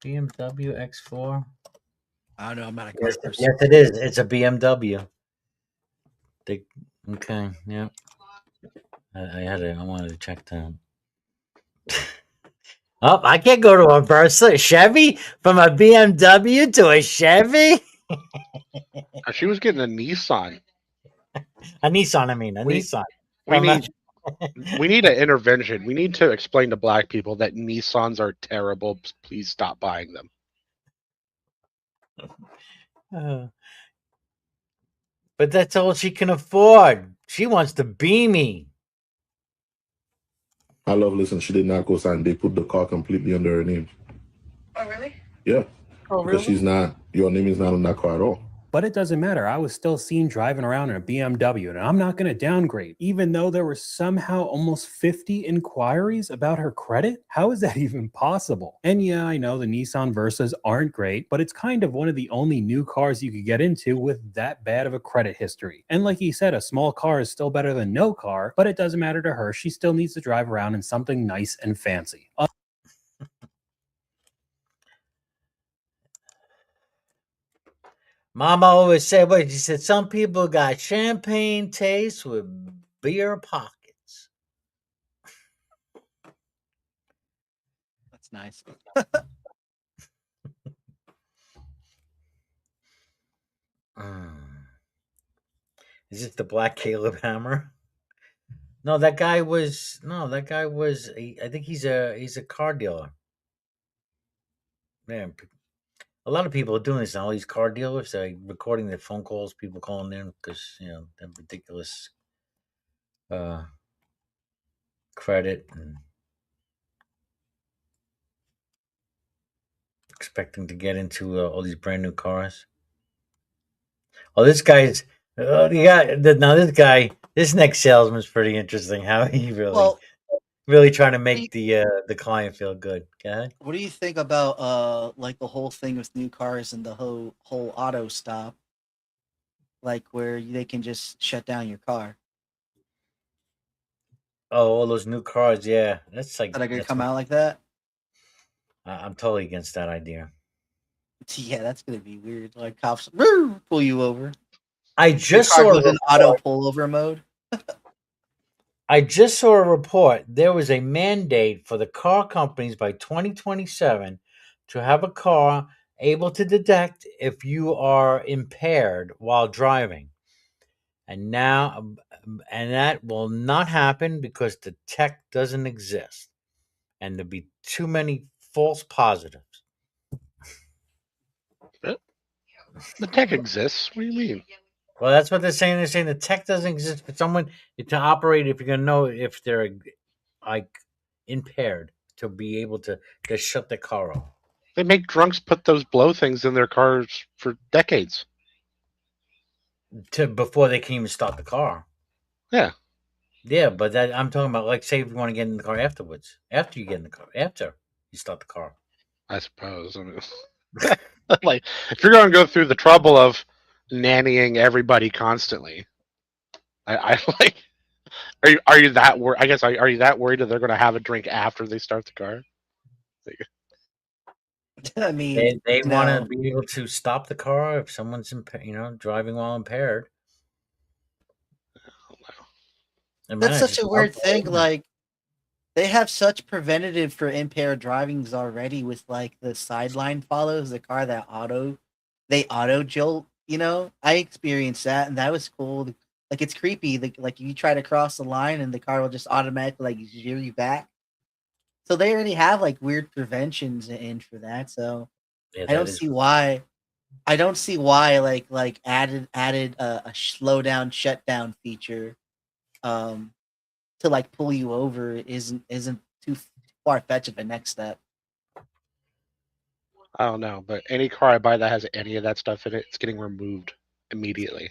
BMW X4? I don't know. I'm not a car person. Yes, it is. It's a BMW. Okay, yeah. I wanted to check that. Oh, I can't go to a Versa Chevy from a BMW to a Chevy. She was getting a Nissan. A Nissan, I mean, Nissan. We need an intervention. We need to explain to black people that Nissans are terrible. Please stop buying them. But that's all she can afford. She wants the Beamy. I love, listen, she did not co-sign. They put the car completely under her name. Oh, really? Yeah. Oh, Because she's not, your name is not on that car at all. But it doesn't matter. I was still seen driving around in a BMW, and I'm not going to downgrade. Even though there were somehow almost 50 inquiries about her credit? How is that even possible? And yeah, I know the Nissan Versas aren't great, but it's kind of one of the only new cars you could get into with that bad of a credit history. And like he said, a small car is still better than no car, but it doesn't matter to her. She still needs to drive around in something nice and fancy. Mama always said, she said, some people got champagne taste with beer pockets. That's nice. Is it the Black Caleb Hammer? No, that guy was. I think he's a car dealer. Man, a lot of people are doing this now. All these car dealers are recording their phone calls, people calling in because them ridiculous credit and expecting to get into all these brand new cars. Oh, this guy's. This next salesman's pretty interesting. How he really trying to make the client feel good. Okay. What do you think about like the whole thing with new cars and the whole auto stop, like where they can just shut down your car? Oh, all those new cars, yeah. That's like Are they gonna come out like that? I'm totally against that idea. Yeah, that's gonna be weird. Like cops pull you over. I just Your car saw goes in auto pullover mode. I just saw a report. There was a mandate for the car companies by 2027 to have a car able to detect if you are impaired while driving. And that will not happen because the tech doesn't exist. And there'll be too many false positives. The tech exists. What do you mean? Well, that's what they're saying. They're saying the tech doesn't exist for someone to operate if you're going to know if they're like impaired to be able to shut the car off. They make drunks put those blow things in their cars for decades. Before they can even start the car. Yeah. Yeah, but I'm talking about, like, say if you want to get in the car afterwards. After you get in the car. After you start the car. I suppose. I mean, like, if you're going to go through the trouble of nannying everybody constantly, I like. Are you that worried? I guess are you that worried that they're going to have a drink after they start the car? I mean, They you want to know, be able to stop the car if someone's driving while impaired. And that's manage such to a stop weird the thing. whole event. Like, they have such preventative for impaired drivings already with like the sideline follows, the car that they auto jolt. I experienced that, and that was cool. Like, it's creepy. Like, you try to cross the line, and the car will just automatically like steer you back. So they already have like weird preventions in for that. So Yeah, I that don't is. see why. I don't see why like added a slow down shutdown feature um to like pull you over isn't too far fetched of a next step. I don't know, but any car I buy that has any of that stuff in it, it's getting removed immediately.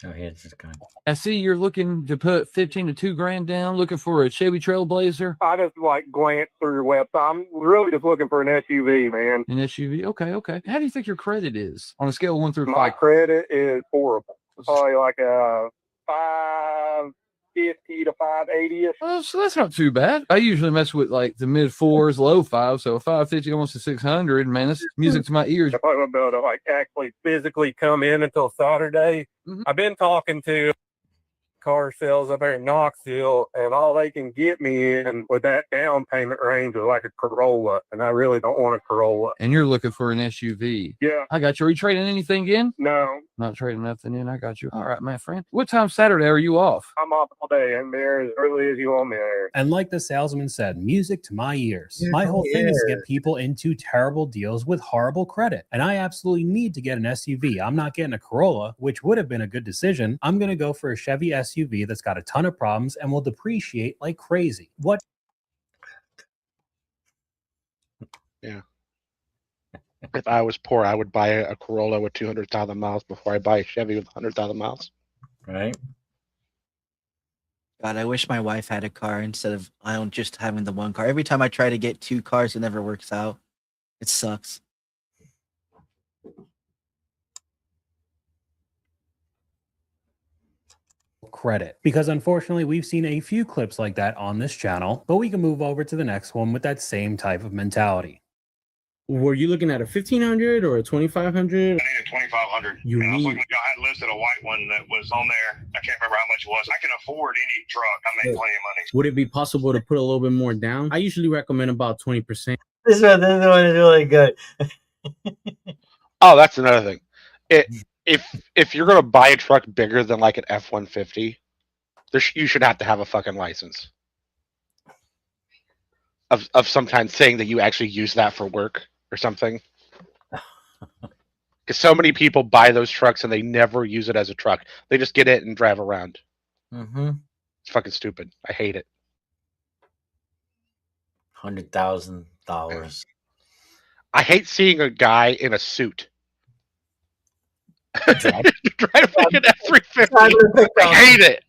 Oh, here's this guy. I see you're looking to put 15 to $2,000 down, looking for a Chevy Trailblazer. I just like glanced through your website. I'm really just looking for an SUV, man. An SUV? Okay. How do you think your credit is on a scale of 1 through 5? My credit is horrible. Probably like a 550 to 580. Oh, so that's not too bad. I usually mess with like the mid 4s, low 5, so a 550, almost a 600. Man, that's music to my ears. I thought I'd be able to like actually physically come in until Saturday. I've been talking to car sales up there in Knoxville, and all they can get me in with that down payment range is like a Corolla, and I really don't want a Corolla. And you're looking for an SUV. Yeah. I got you. Are you trading anything in? No. Not trading nothing in. I got you. All right, my friend. What time Saturday are you off? I'm off all day. I'm there as early as you want me there. And like the salesman said, music to my ears. My whole thing is to get people into terrible deals with horrible credit. And I absolutely need to get an SUV. I'm not getting a Corolla, which would have been a good decision. I'm going to go for a Chevy SUV that's got a ton of problems and will depreciate like crazy. What? Yeah. If I was poor, I would buy a Corolla with 200,000 miles before I buy a Chevy with 100,000 miles. Right. God, I wish my wife had a car instead of just having the one car. Every time I try to get two cars, it never works out. It sucks. Credit, because unfortunately we've seen a few clips like that on this channel, but we can move over to the next one with that same type of mentality. Were you looking at a 1500 or a 2500? I need a 2500. You I was need. looking, I had listed a white one that was on there. I can't remember how much it was. I can afford any truck. I make plenty of money. Would it be possible to put a little bit more down? I usually recommend about 20%. This one is really good. Oh, that's another thing. If you're gonna buy a truck bigger than like an F-150, you should have to have a fucking license of some kind, saying that you actually use that for work or something. Because so many people buy those trucks and they never use it as a truck. They just get it and drive around. Mm-hmm. It's fucking stupid. I hate it. $100,000. I hate seeing a guy in a suit drive like an F-350. I hate it.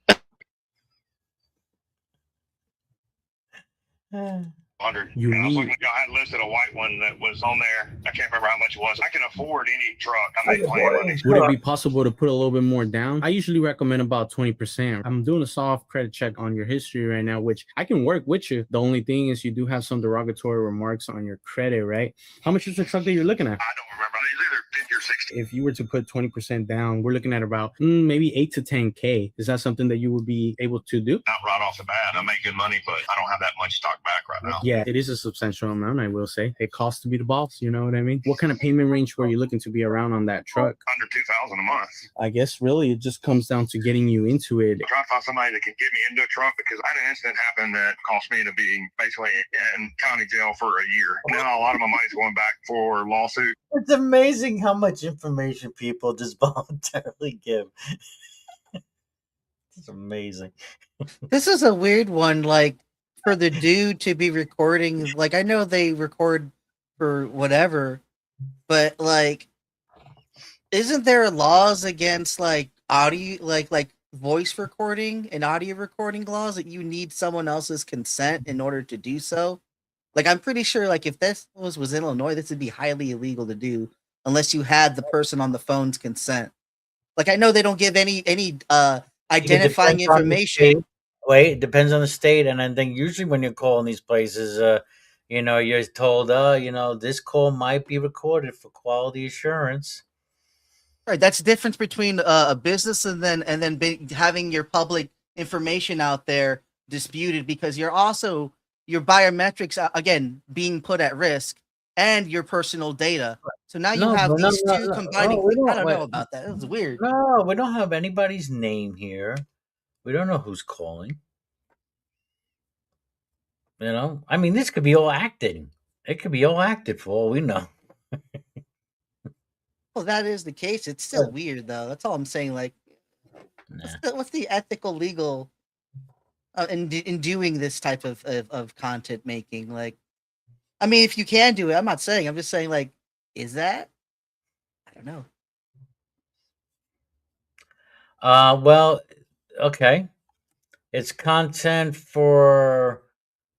100. You I was need. looking, I had listed a white one that was on there. I can't remember how much it was. I can afford any truck. I make plenty of money. Would it be possible to put a little bit more down? I usually recommend about 20%. I'm doing a soft credit check on your history right now, which I can work with you. The only thing is you do have some derogatory remarks on your credit, right? How much is the truck that you're looking at? I don't remember. It's either 50 or 60. If you were to put 20% down, we're looking at about maybe 8 to 10K. Is that something that you would be able to do? Not right off the bat. I'm making money, but I don't have that much stock back right now. Yeah, it is a substantial amount, I will say. It costs to be the boss, you know what I mean? What kind of payment range were you looking to be around on that truck? Under 2,000 a month. I guess really it just comes down to getting you into it. I'm trying to find somebody that can get me into a truck because I had an incident happen that cost me to be basically in county jail for a year. Now a lot of my money's going back for lawsuit. It's amazing how much information people just voluntarily give. It's amazing. This is a weird one, like, for the dude to be recording. Like, I know they record for whatever, but like, isn't there laws against like audio, like voice recording and audio recording laws that you need someone else's consent in order to do so? Like I'm pretty sure, like if this was in Illinois, this would be highly illegal to do unless you had the person on the phone's consent. Like I know they don't give any It identifying depends on the state. information. Wait, it depends on the state, and I think usually when you're calling these places, you're told, this call might be recorded for quality assurance. Right, that's the difference between a business and then having your public information out there disputed because you're also your biometrics again being put at risk and your personal data. So now you No, have but no, these no, two no. combining. Oh, we I don't. don't Wait. know about that. It was weird. No, we don't have anybody's name here. We don't know who's calling. I mean, this could be all acting. It could be all acted for all we know. Well, that is the case. It's still weird though. That's all I'm saying. Like, what's the ethical, legal in doing this type of content making? Like, I mean, if you can do it, I'm not saying. I'm just saying, like, is that? I don't know. Well, okay. It's content for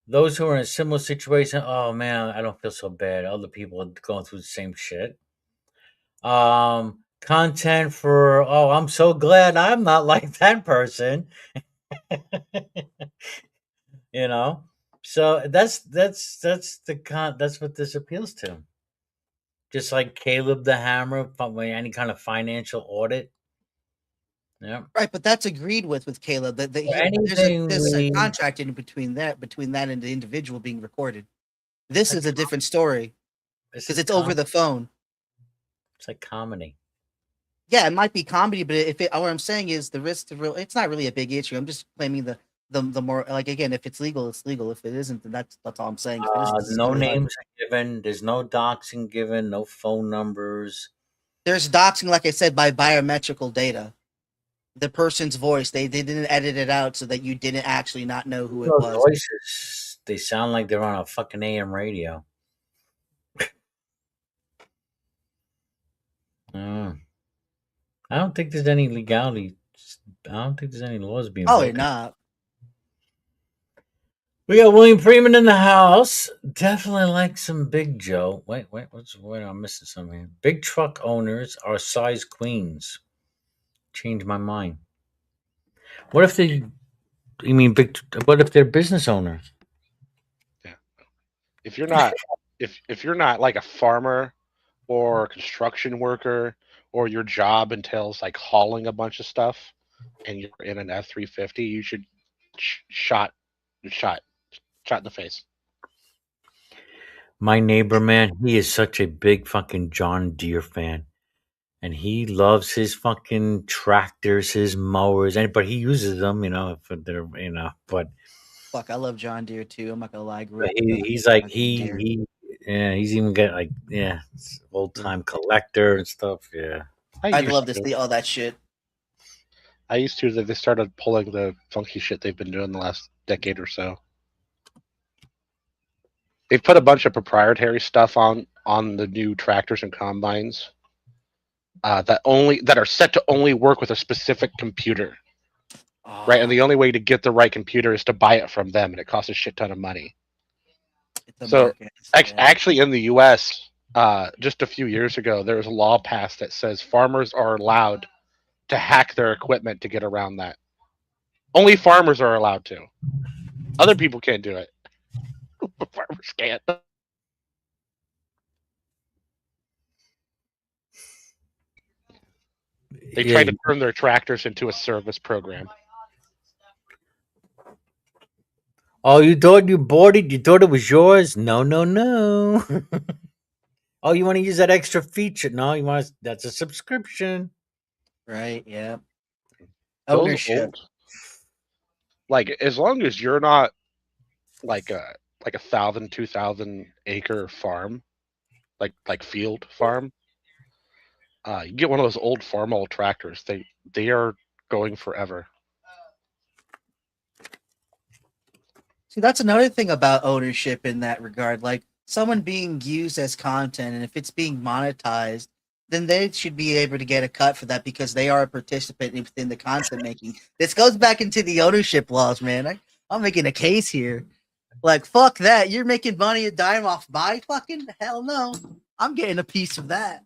those who are in a similar situation. Oh man, I don't feel so bad. Other people are going through the same shit. Content for I'm so glad I'm not like that person. you know. So that's what this appeals to. Just like Caleb the Hammer from any kind of financial audit. Yeah. Right, but that's agreed with Caleb. That Anything there's a we contract in between that and the individual being recorded. This is a different story because it's over the phone. It's like comedy. Yeah, it might be comedy, but what I'm saying is the risk to real. It's not really a big issue. I'm just claiming the more like again, if it's legal, it's legal. If it isn't, then that's all I'm saying. If it isn't, it's No really hard. names are given. There's no doxing given. No phone numbers. There's doxing, like I said, by biometrical data. The person's voice, they didn't edit it out so that you didn't actually not know who it Those was. voices, they sound like they're on a fucking AM radio. I don't think there's any legality. I don't think there's any laws being Probably broken. not. We got William Freeman in the house. Definitely like some Big Joe. Wait, I'm missing something. Big truck owners are size queens. Changed my mind. What if they? You mean big? What if they're business owners? If you're not, if you're not like a farmer or a construction worker, or your job entails like hauling a bunch of stuff, and you're in an F-350, you should shot in the face. My neighbor, man, he is such a big fucking John Deere fan. And he loves his fucking tractors, his mowers, but he uses them, for their, but Fuck, I love John Deere too. I'm not gonna lie. I grew up he's like, Deere. he's even got like, old time collector and stuff. Yeah. I'd love to see all that shit. I used to. They started pulling the funky shit they've been doing the last decade or so. They've put a bunch of proprietary stuff on the new tractors and combines that are set to only work with a specific computer. Right, and the only way to get the right computer is to buy it from them, and it costs a shit ton of money. So, actually, in the U.S., just a few years ago, there was a law passed that says farmers are allowed to hack their equipment to get around that. Only farmers are allowed to. Other people can't do it. Farmers can't. They tried to turn their tractors into a service program. Oh, you thought you bought it? You thought it was yours? No. Oh, you want to use that extra feature? No, that's a subscription. Right, yeah. Those Ownership. old, like, as long as you're not like a 1,000, 2,000 acre farm, like field farm, you get one of those old farm tractors. They are going forever. See, that's another thing about ownership in that regard. Like someone being used as content, and if it's being monetized, then they should be able to get a cut for that because they are a participant within the content making. This goes back into the ownership laws, man. I'm making a case here. Like, fuck that. You're making money a dime off my fucking hell no. I'm getting a piece of that.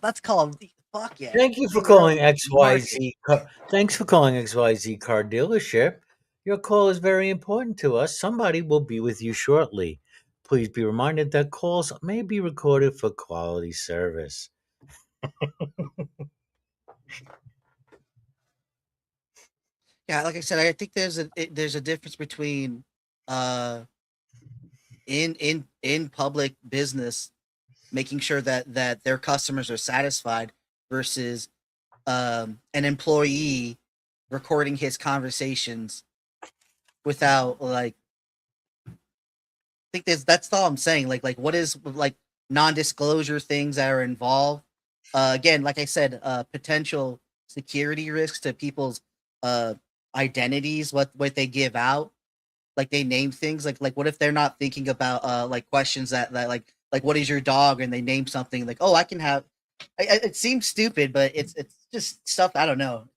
That's called fuck yeah. Thank you for calling XYZ. Thanks for calling XYZ Car Dealership. Your call is very important to us. Somebody will be with you shortly. Please be reminded that calls may be recorded for quality service. Yeah, like I said, I think there's a difference between in public business making sure that their customers are satisfied versus an employee recording his conversations without like I think that's all I'm saying. Like what is like non-disclosure things that are involved. Again, like I said, potential security risks to people's identities, what they give out, like they name things like what if they're not thinking about like questions that like what is your dog, and they name something like, oh, I can have. It seems stupid, but it's just stuff I don't know.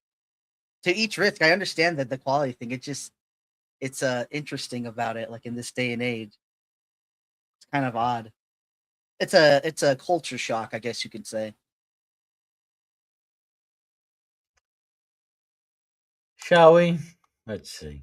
To each risk, I understand that the quality thing. It's interesting about it. Like in this day and age, it's kind of odd. It's a culture shock, I guess you could say. Shall we? Let's see.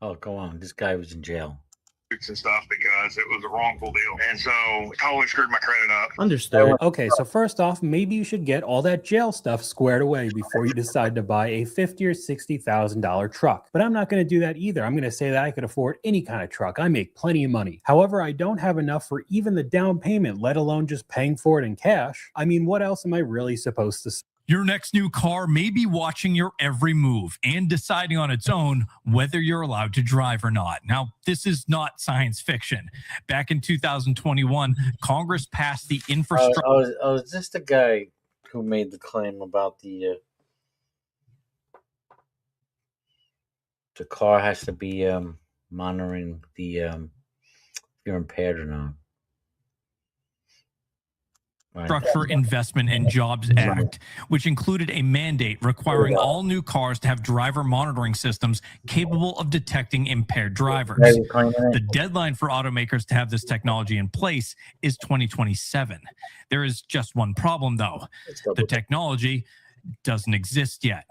Oh, go on. This guy was in jail. And stuff because it was a wrongful deal, and so totally screwed my credit up. Understood. Okay, so first off, maybe you should get all that jail stuff squared away before you decide to buy a $50,000 or $60,000 truck. But I'm not going to do that either. I'm going to say that I could afford any kind of truck. I make plenty of money. However, I don't have enough for even the down payment, let alone just paying for it in cash. I mean, what else am I really supposed to say? Your next new car may be watching your every move and deciding on its own whether you're allowed to drive or not. Now, this is not science fiction. Back in 2021, Congress passed the infrastructure. Is this the guy who made the claim about the car has to be monitoring the if you're impaired or not? Infrastructure Investment and Jobs Act, which included a mandate requiring all new cars to have driver monitoring systems capable of detecting impaired drivers. The deadline for automakers to have this technology in place is 2027. There is just one problem, though. The technology doesn't exist yet.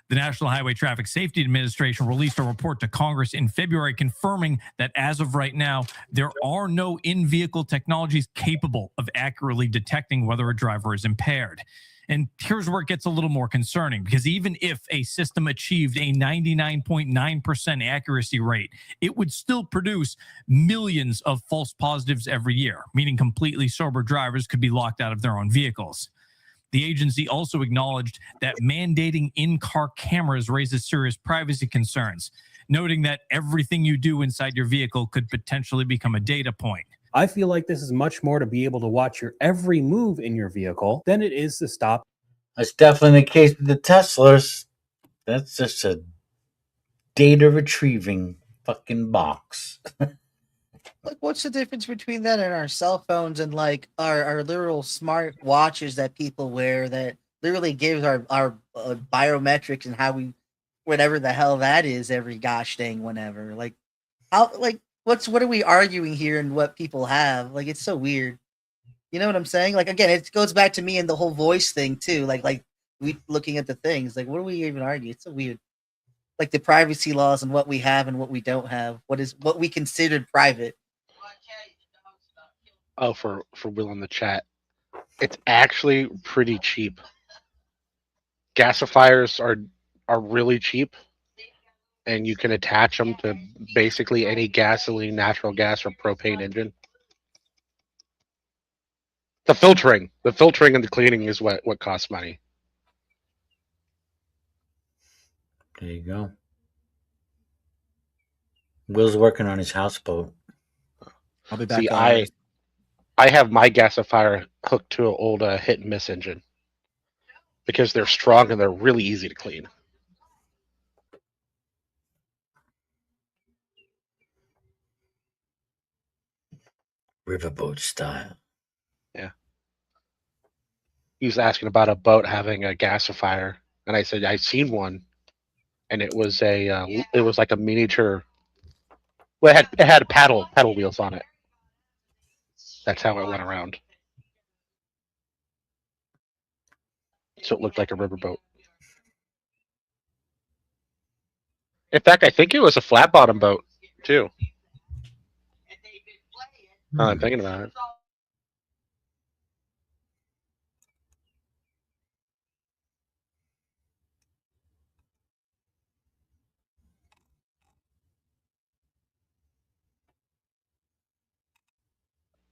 The National Highway Traffic Safety Administration released a report to Congress in February confirming that as of right now, there are no in-vehicle technologies capable of accurately detecting whether a driver is impaired. And here's where it gets a little more concerning, because even if a system achieved a 99.9% accuracy rate, it would still produce millions of false positives every year, meaning completely sober drivers could be locked out of their own vehicles. The agency also acknowledged that mandating in-car cameras raises serious privacy concerns, noting that everything you do inside your vehicle could potentially become a data point. I feel like this is much more to be able to watch your every move in your vehicle than it is to stop. That's definitely the case with the Teslas. That's just a data retrieving fucking box. Like, what's the difference between that and our cell phones and like our literal smart watches that people wear that literally gives our biometrics and how we, whatever the hell that is, every gosh dang whenever. Like, how, like, what are we arguing here and what people have? Like, it's so weird. You know what I'm saying? Like, again, it goes back to me and the whole voice thing too. Like we looking at the things. Like, what do we even argue? It's so weird. Like the privacy laws and what we have and what we don't have. What we considered private. Oh, for Will in the chat, it's actually pretty cheap. Gasifiers are really cheap, and you can attach them to basically any gasoline, natural gas, or propane engine. The filtering and the cleaning is what costs money. There you go. Will's working on his houseboat. I'll be back. See, I have my gasifier hooked to an old hit and miss engine because they're strong and they're really easy to clean. Riverboat style. Yeah. He was asking about a boat having a gasifier, and I said I've seen one, and it was like a miniature Well, it had paddle wheels on it. That's how it went around. So it looked like a riverboat. In fact, I think it was a flat bottom boat too. Now I'm thinking about it.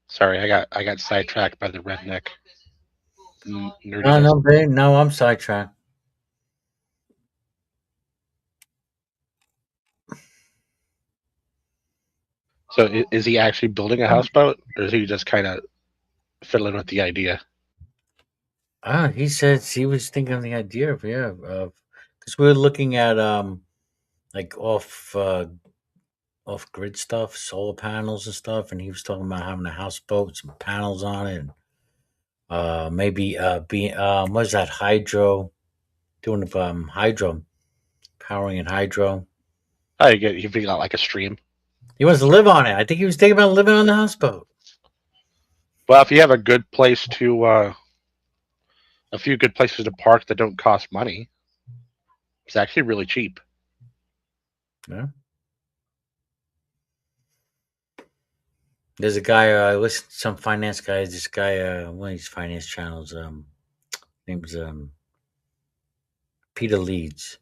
Sorry, I got sidetracked by the redneck nerdiness. No, babe. No, I'm sidetracked. So is he actually building a houseboat, or is he just kind of fiddling with the idea? He said he was thinking of the idea of because we were looking at like off grid stuff, solar panels and stuff, and he was talking about having a houseboat, some panels on it, and maybe being what is that hydro, doing hydro, powering in hydro. Oh, you got like a stream. He wants to live on it. I think he was thinking about living on the houseboat. Well, if you have a good place to, a few good places to park that don't cost money, it's actually really cheap. Yeah. There's a guy I listen to, some finance guy. This guy, one of these finance channels, name's Peter Leeds,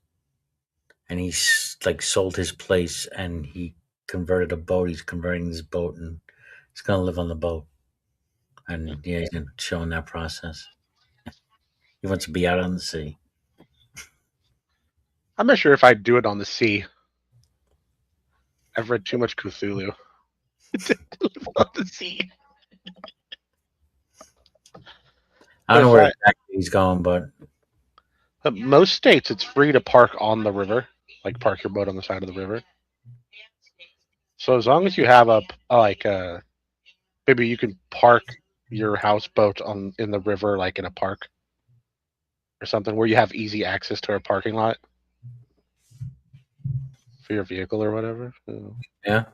and he's like sold his place and he converted a boat. He's converting his boat and he's gonna live on the boat. And yeah, he's showing that process. He wants to be out on the sea. I'm not sure if I'd do it on the sea. I've read too much Cthulhu to live on the sea. I don't know where exactly he's going, but most states it's free to park on the river, like park your boat on the side of the river. So as long as you have maybe you can park your houseboat in the river, like in a park or something, where you have easy access to a parking lot for your vehicle or whatever. yeah.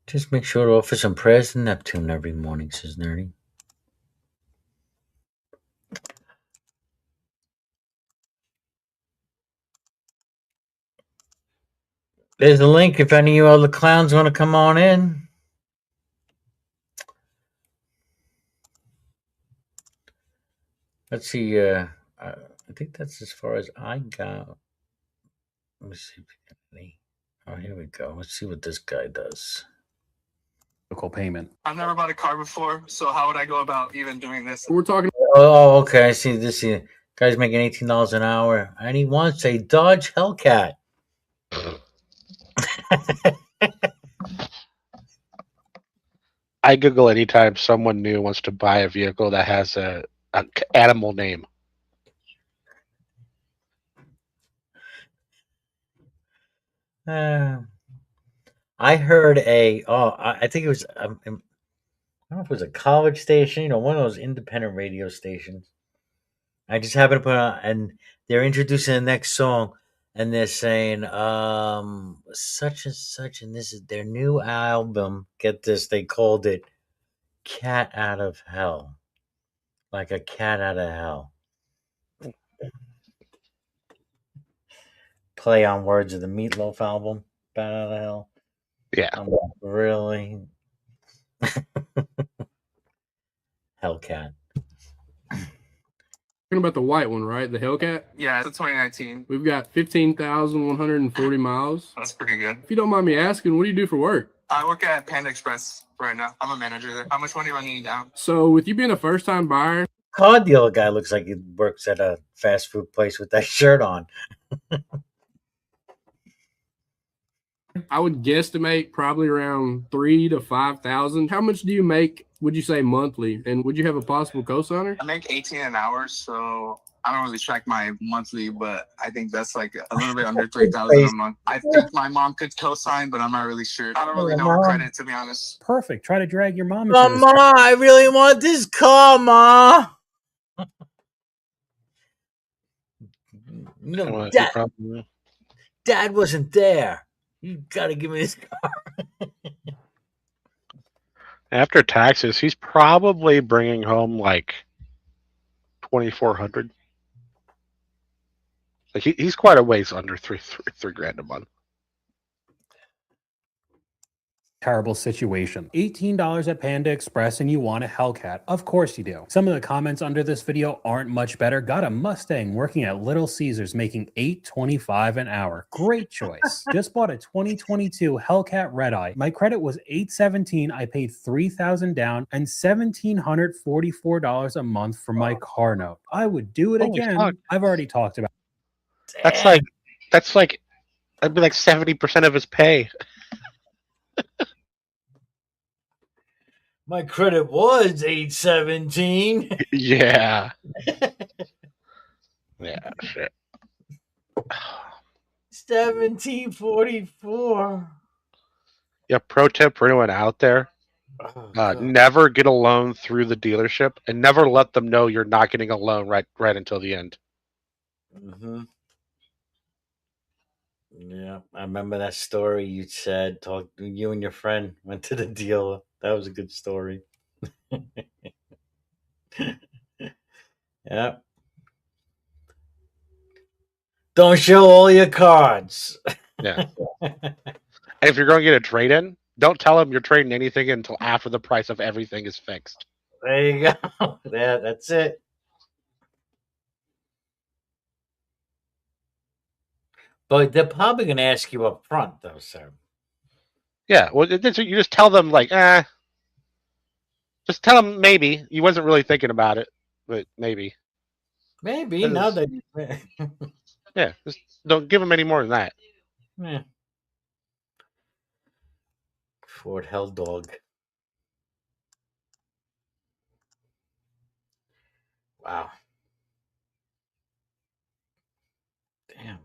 Just make sure to offer some prayers to Neptune every morning, says Nerdy. There's a link if any of you other clowns want to come on in. Let's see. I think that's as far as I got. Let me see if we got any. Oh, here we go. Let's see what this guy does. Local payment. I've never bought a car before, so how would I go about even doing this? We're talking. Oh, okay. I see this here. Guy's making $18 an hour, and he wants a Dodge Hellcat. I Google anytime someone new wants to buy a vehicle that has a animal name. I heard I think it was, I don't know if it was a college station, one of those independent radio stations. I just happened to put on, and they're introducing the next song, and they're saying, such and such, and this is their new album. Get this, they called it Cat Out of Hell. Like a cat out of hell. Play on words of the Meatloaf album, Bat Out of Hell. Yeah. Really? Hellcat. Talking about the white one, right? The Hellcat? Yeah, it's a 2019. We've got 15,140 miles. That's pretty good. If you don't mind me asking, what do you do for work? I work at Panda Express right now. I'm a manager there. How much money do I need down? So, with you being a first-time buyer, Car dealer guy looks like he works at a fast food place with that shirt on. I would guesstimate probably around 3,000 to 5,000. How much do you make, would you say, monthly? And would you have a possible cosigner? I make 18 an hour, so I don't really track my monthly, but I think that's like a little bit under 3,000 a month. I think my mom could cosign, but I'm not really sure. I don't really know her credit, to be honest. Perfect. Try to drag your mom into this. Ma, I really want this car, Ma. No, Dad wasn't there. You gotta give me this car. After taxes, he's probably bringing home like 2,400. Like he's quite a ways under three grand a month. Terrible situation. $18 at Panda Express and you want a Hellcat. Of course you do. Some of the comments under this video aren't much better. Got a Mustang working at Little Caesars making $8.25 an hour. Great choice. Just bought a 2022 Hellcat Red Eye. My credit was $817. I paid $3,000 down and $1,744 a month for my car note. I would do it Holy again. fuck. I've already talked about it. That's like that'd be like 70% of his pay. My credit was 817. Yeah. Yeah, shit. 1744. Yeah, pro tip for anyone out there. Oh, Never get a loan through the dealership and never let them know you're not getting a loan right until the end. Mm-hmm. Yeah, I remember that story you said. You and your friend went to the dealer. That was a good story. Yeah. Don't show all your cards. Yeah. And if you're going to get a trade-in, don't tell them you're trading anything until after the price of everything is fixed. There you go. Yeah, that's it. But they're probably going to ask you up front, though, sir. Yeah, well, you just tell them, like, just tell them maybe. You wasn't really thinking about it, but maybe. Maybe, now that... Yeah, just don't give them any more than that. Yeah. Ford Hell Dog. Wow. Damn.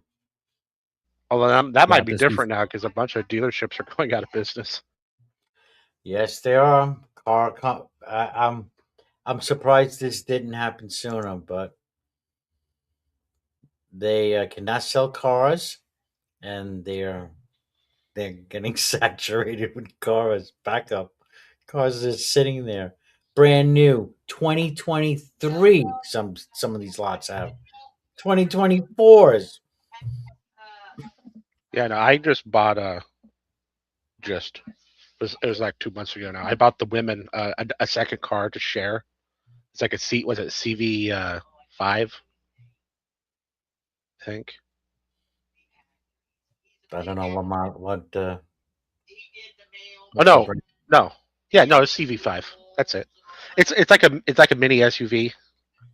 Although that might be different now because a bunch of dealerships are going out of business. Yes, they are. I'm surprised this didn't happen sooner, but they cannot sell cars, and they're getting saturated with cars. Backup cars are sitting there, brand new, 2023. Some of these lots have 2024s. Yeah, no, I just bought it was like 2 months ago now. I bought the women a second car to share. It's like was it CV 5? I think. I don't know what. Oh no, no, yeah, no, it's CV5. That's it. It's like a mini SUV.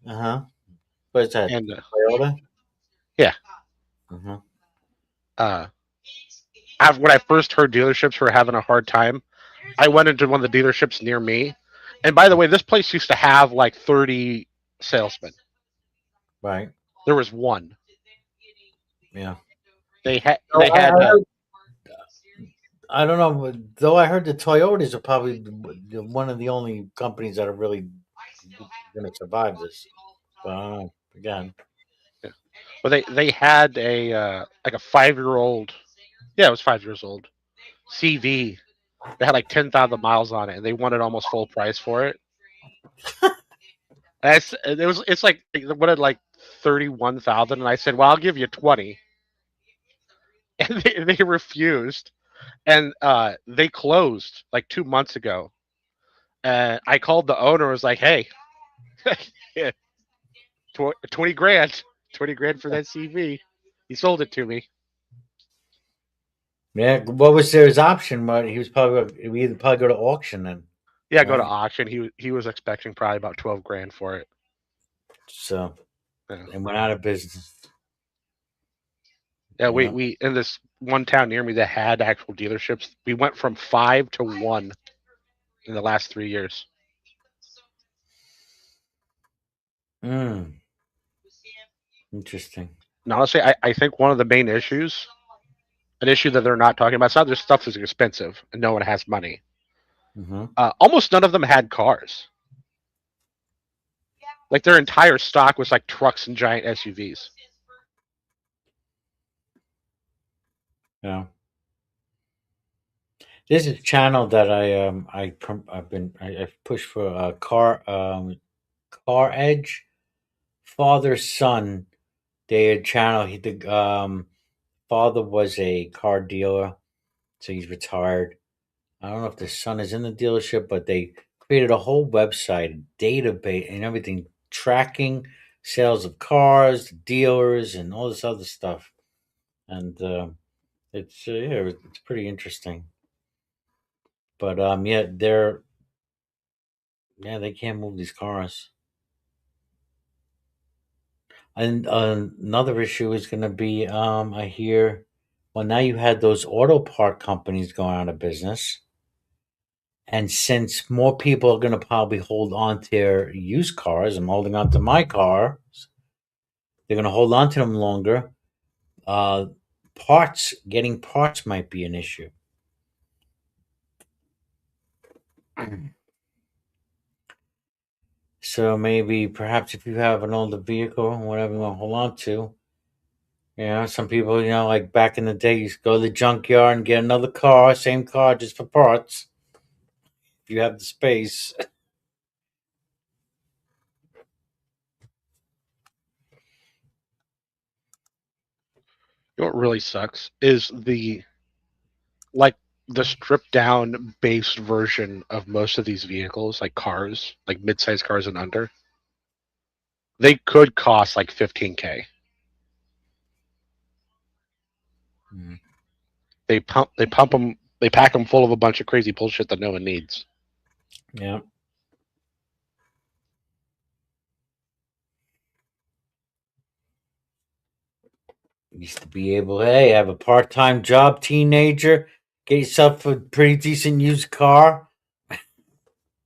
What is that? And Toyota. Yeah. Uh-huh. When I first heard dealerships were having a hard time, I went into one of the dealerships near me. And by the way, this place used to have like 30 salesmen. Right. There was one. Yeah. They had. I don't know, though. I heard the Toyotas are probably one of the only companies that are really going to survive this. But I don't know. Again. Yeah. Well, they had a like a 5-year-old. Yeah, it was 5 years old. CV. They had like 10,000 miles on it, and they wanted almost full price for it. It's like they wanted like 31,000, and I said, "Well, I'll give you 20," and they refused, and they closed like 2 months ago. And I called the owner, and was like, "Hey, 20 grand, 20 grand for that CV." He sold it to me. Yeah. What was his option? But he was probably we probably go to auction then. Yeah, go to auction. He was expecting probably about 12 grand for it. So, and went out of business. Yeah, we in this one town near me that had actual dealerships, we went from 5 to 1 in the last 3 years. Interesting. And honestly, I think one of the main issues, an issue that they're not talking about, it's not just stuff that's expensive and no one has money. Mm-hmm. Almost none of them had cars. Like their entire stock was like trucks and giant SUVs. Yeah. This is a channel that I've pushed for Car Edge, father son. They had channel. The father was a car dealer, so he's retired. I don't know if the son is in the dealership, but they created a whole website, database, and everything, tracking sales of cars, dealers, and all this other stuff. And it's pretty interesting. But they can't move these cars. And another issue is going to be, I hear, well, now you had those auto part companies going out of business. And since more people are going to probably hold on to their used cars, I'm holding on to my car, they're going to hold on to them longer. Getting parts might be an issue. So maybe, perhaps, if you have an older vehicle or whatever you want to hold on to, some people, like back in the day, used to go to the junkyard and get another car, same car, just for parts. If you have the space. You know what really sucks is the stripped down base version of most of these vehicles, like cars, like mid-sized cars and under. They could cost like $15K. They pump them, they pack them full of a bunch of crazy bullshit that no one needs. Yeah. Used to be able, hey, have a part-time job, teenager, get yourself a pretty decent used car.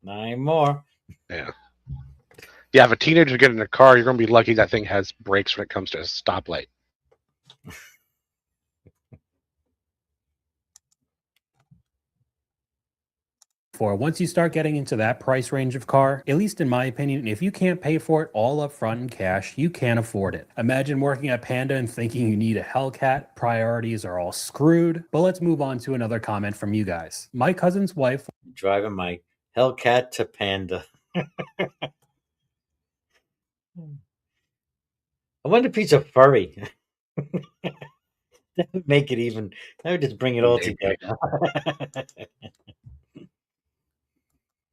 Not anymore. Yeah. Yeah, if a teenager get in a car, you're going to be lucky that thing has brakes when it comes to a stoplight. For once you start getting into that price range of car, at least in my opinion, if you can't pay for it all up front in cash, you can't afford it. Imagine working at Panda and thinking you need a Hellcat. Priorities are all screwed. But let's move on to another comment from you guys. My cousin's wife driving my Hellcat to Panda. I wonder if he's a furry. That would make it even. That would just bring it all together.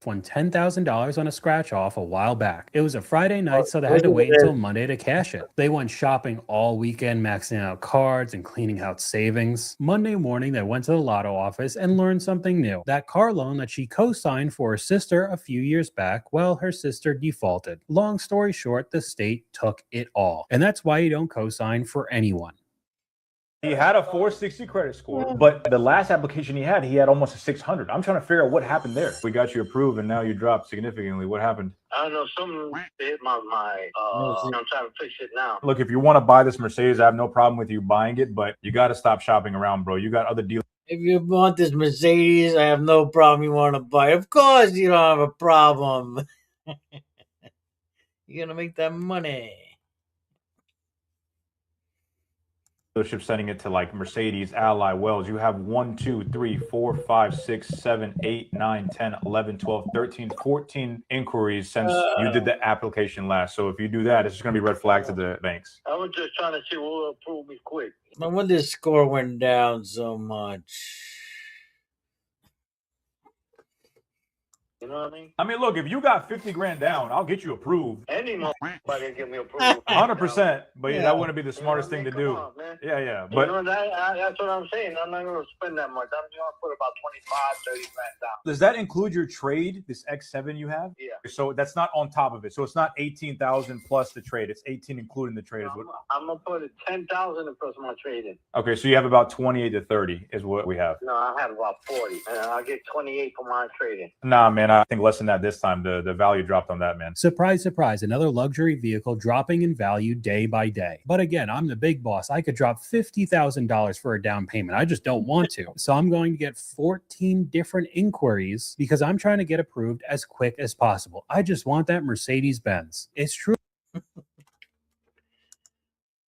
won $10,000 on a scratch off a while back. It was a Friday night, so they had to wait until Monday to cash it. They went shopping all weekend, maxing out cards and cleaning out savings. Monday morning, they went to the lotto office and learned something new. That car loan that she co-signed for her sister a few years back, well, her sister defaulted. Long story short, the state took it all. And that's why you don't co-sign for anyone. He had a 460 credit score, but the last application he had almost a 600. I'm trying to figure out what happened there. We got you approved, and now you dropped significantly. What happened? I don't know. Something hit my mind. I'm trying to fix it now. Look, if you want to buy this Mercedes, I have no problem with you buying it, but you got to stop shopping around, bro. You got other dealers. If you want this Mercedes, I have no problem. You want to buy it. Of course you don't have a problem. You're going to make that money. Dealership sending it to like Mercedes, Ally, Wells. You have 1, 2, 3, 4, 5, 6, 7, 8, 9, 10, 11, 12, 13, 14 inquiries since you did the application last. So if you do that, it's just going to be red flag to the banks. I was just trying to see what will approve me quick. No wonder his score went down so much. You know what I mean? I mean, look, if you got 50 grand down, I'll get you approved. Any motherfucker get me approved. 100%. But yeah, that wouldn't be the smartest thing to do. On, man. Yeah. But But that's what I'm saying. I'm not going to spend that much. I'm going to put about 25, 30 grand down. does that include your trade, this X7 you have? Yeah. So that's not on top of it. So it's not 18,000 plus the trade. It's 18 including the trade. I'm going to put it 10,000 plus my trading. Okay, so you have about 28 to 30 is what we have. No, I have about 40. And I'll get 28 for my trading. Nah, man, I think less than that this time. The value dropped on that, man. Surprise, surprise, another luxury vehicle dropping in value day by day. But again, I'm the big boss. I could drop $50,000 for a down payment. I just don't want to. So I'm going to get 14 different inquiries because I'm trying to get approved as quick as possible. I just want that Mercedes-Benz. It's true.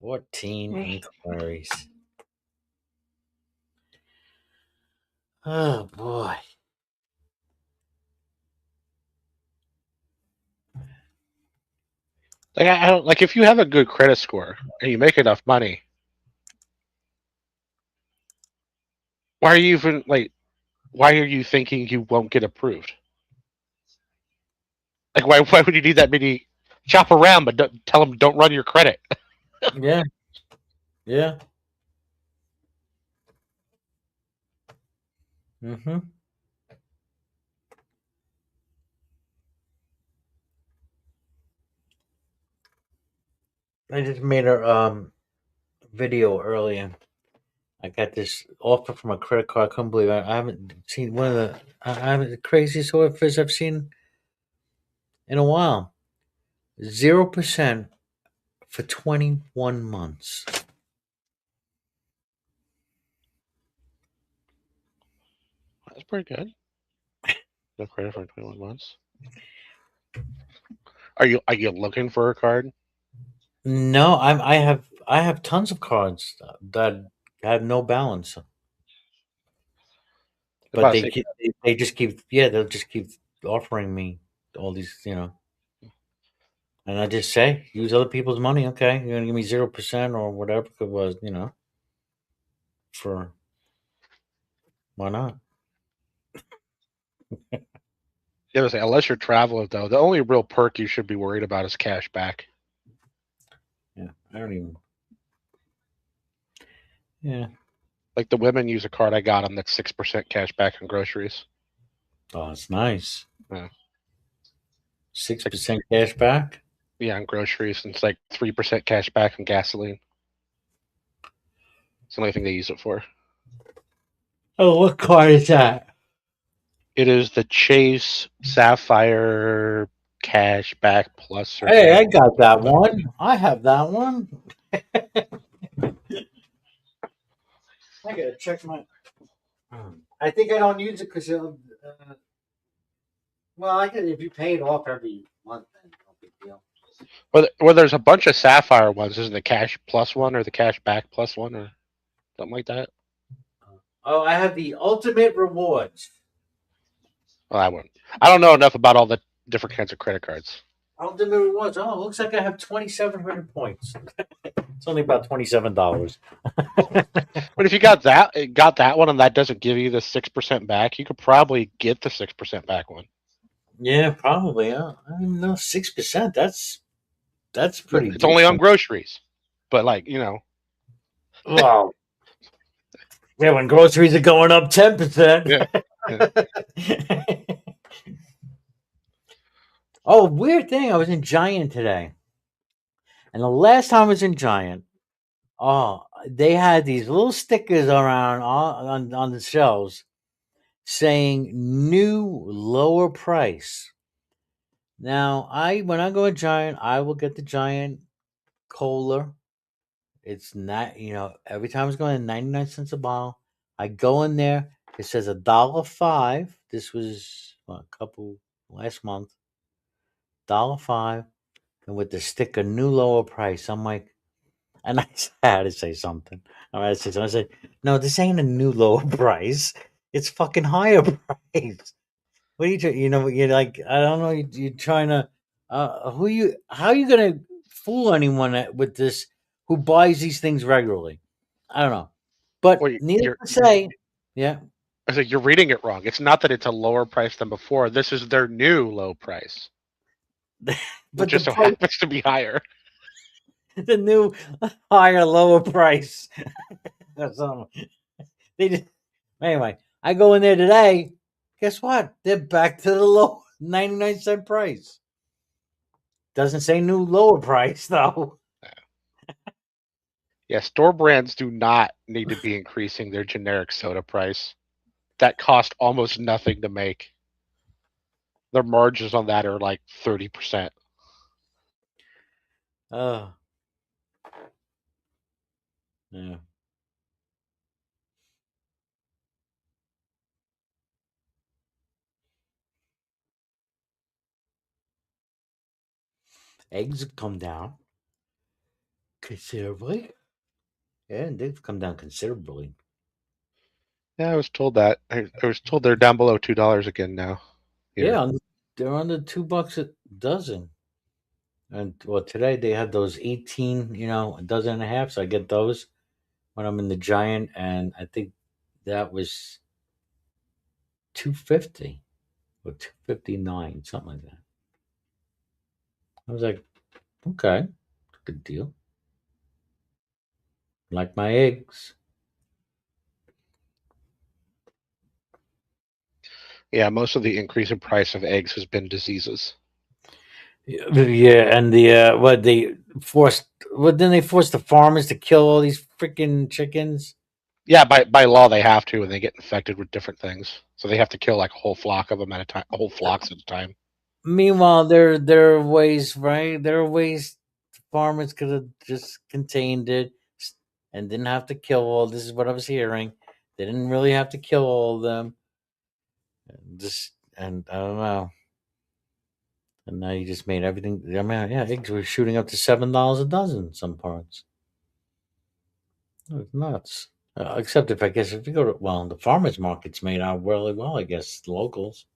14 inquiries. Oh boy. Like I don't like if you have a good credit score and you make enough money, why are you even like? Why are you thinking you won't get approved? Like why would you need that many? Shop around, but tell them don't run your credit. Yeah. Yeah. Mm-hmm. I just made a video earlier. I got this offer from a credit card. I couldn't believe it. I haven't seen one of the I haven't the craziest offers I've seen in a while. 0% for 21 months. That's pretty good. No credit for 21 months. Are you looking for a card? No, I have tons of cards that have no balance, but About to say, they just keep yeah they'll just keep offering me all these and I just say use other people's money. Okay, you're gonna give me 0% or whatever it was, for why not? yeah, say, unless you're traveling though, the only real perk you should be worried about is cash back. Yeah, I don't even. Yeah. Like the women use a card I got them that's 6% cash back on groceries. Oh, it's nice. Yeah. 6% cash back. Yeah, on groceries, and it's like 3% cash back on gasoline. It's the only thing they use it for. Oh, what card is that? It is the Chase Sapphire Cash Back Plus. Or Hey, I got that one. I have that one. I gotta check my. I think I don't use it because well, I could if you pay it off every month, then no big deal. Well, there's a bunch of Sapphire ones. Isn't the Cash Plus one or the Cash Back Plus one or something like that? Oh, I have the ultimate rewards. Well, I wouldn't. I don't know enough about all the different kinds of credit cards. Ultimate rewards. Oh, looks like I have 2,700 points. It's only about $27. But if you got that one, and that doesn't give you the 6% back, you could probably get the 6% back one. Yeah, probably. I don't even know 6%. That's pretty. It's only on groceries, but Wow. Yeah, when groceries are going up 10%. Yeah. Oh, weird thing. I was in Giant today. And the last time I was in Giant, they had these little stickers around on the shelves saying new lower price. Now, when I go to Giant, I will get the Giant Cola. It's not, every time it's going 99 cents a bottle. I go in there, it says $1.05. This was a couple last month. $1.05. And with the sticker new lower price. I'm like, and I had to say something. I said, no, this ain't a new lower price. It's fucking higher price. What are you trying? You're like, I don't know. You're trying to, how are you going to fool anyone with this who buys these things regularly? I don't know. But needless to say, yeah. I said you're reading it wrong. It's not that it's a lower price than before. This is their new low price. But just so happens to be higher. The new higher lower price. That's something. Anyway, I go in there today. Guess what? They're back to the low 99-cent price. Doesn't say new lower price though. Yeah, store brands do not need to be increasing their generic soda price. That cost almost nothing to make. Their margins on that are like 30%. Oh. Yeah. Eggs have come down considerably. Yeah, they've come down considerably. Yeah, I was told that. I was told they're down below $2 again now. Here. Yeah, they're under $2 a dozen. And well, today they had those 18, a dozen and a half. So I get those when I'm in the Giant, and I think that was 250 or 259, something like that. I was like, okay, good deal. Like my eggs. Yeah, most of the increase in price of eggs has been diseases. Yeah, and the what they forced, what then they forced the farmers to kill all these freaking chickens. Yeah, by law they have to, and they get infected with different things. So they have to kill like a whole flock of them at a time, whole flocks at a time. Meanwhile, there are ways, right? There are ways farmers could have just contained it and didn't have to kill all. This is what I was hearing. They didn't really have to kill all of them. Just and I don't know. And now you just made everything. I mean, yeah, eggs were shooting up to $7 a dozen in some parts. It's nuts. Except if I guess if you go to the farmers market's made out really well. I guess locals.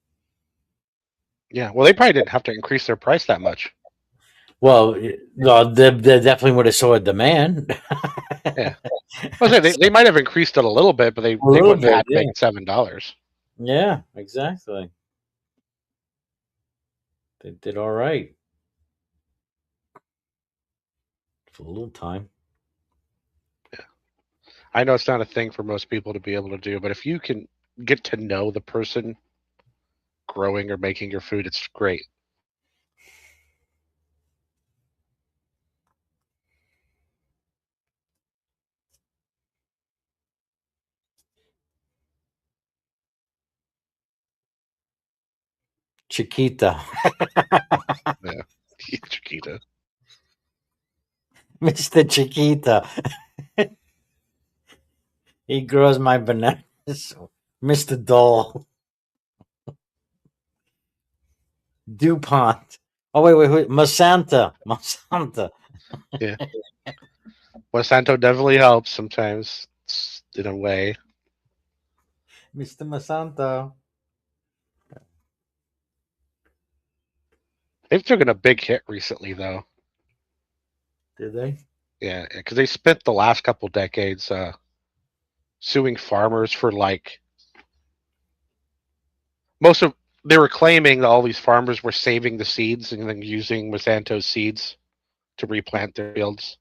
Yeah, well, they probably didn't have to increase their price that much. Well, they definitely would have saw a demand. Yeah, I was saying they might have increased it a little bit, but they wouldn't have had to make it $7. Yeah, exactly. They did all right for a little time. Yeah, I know it's not a thing for most people to be able to do, but if you can get to know the person growing or making your food, it's great. Chiquita. Yeah, Chiquita. Mr. Chiquita. He grows my bananas. Mr. Dole. DuPont. Oh, wait. Masanta. Yeah. Monsanto definitely helps sometimes in a way. Mr. Masanta. They've taken a big hit recently, though. Did they? Yeah, because they spent the last couple decades suing farmers for like they were claiming that all these farmers were saving the seeds and then using Monsanto's seeds to replant their fields.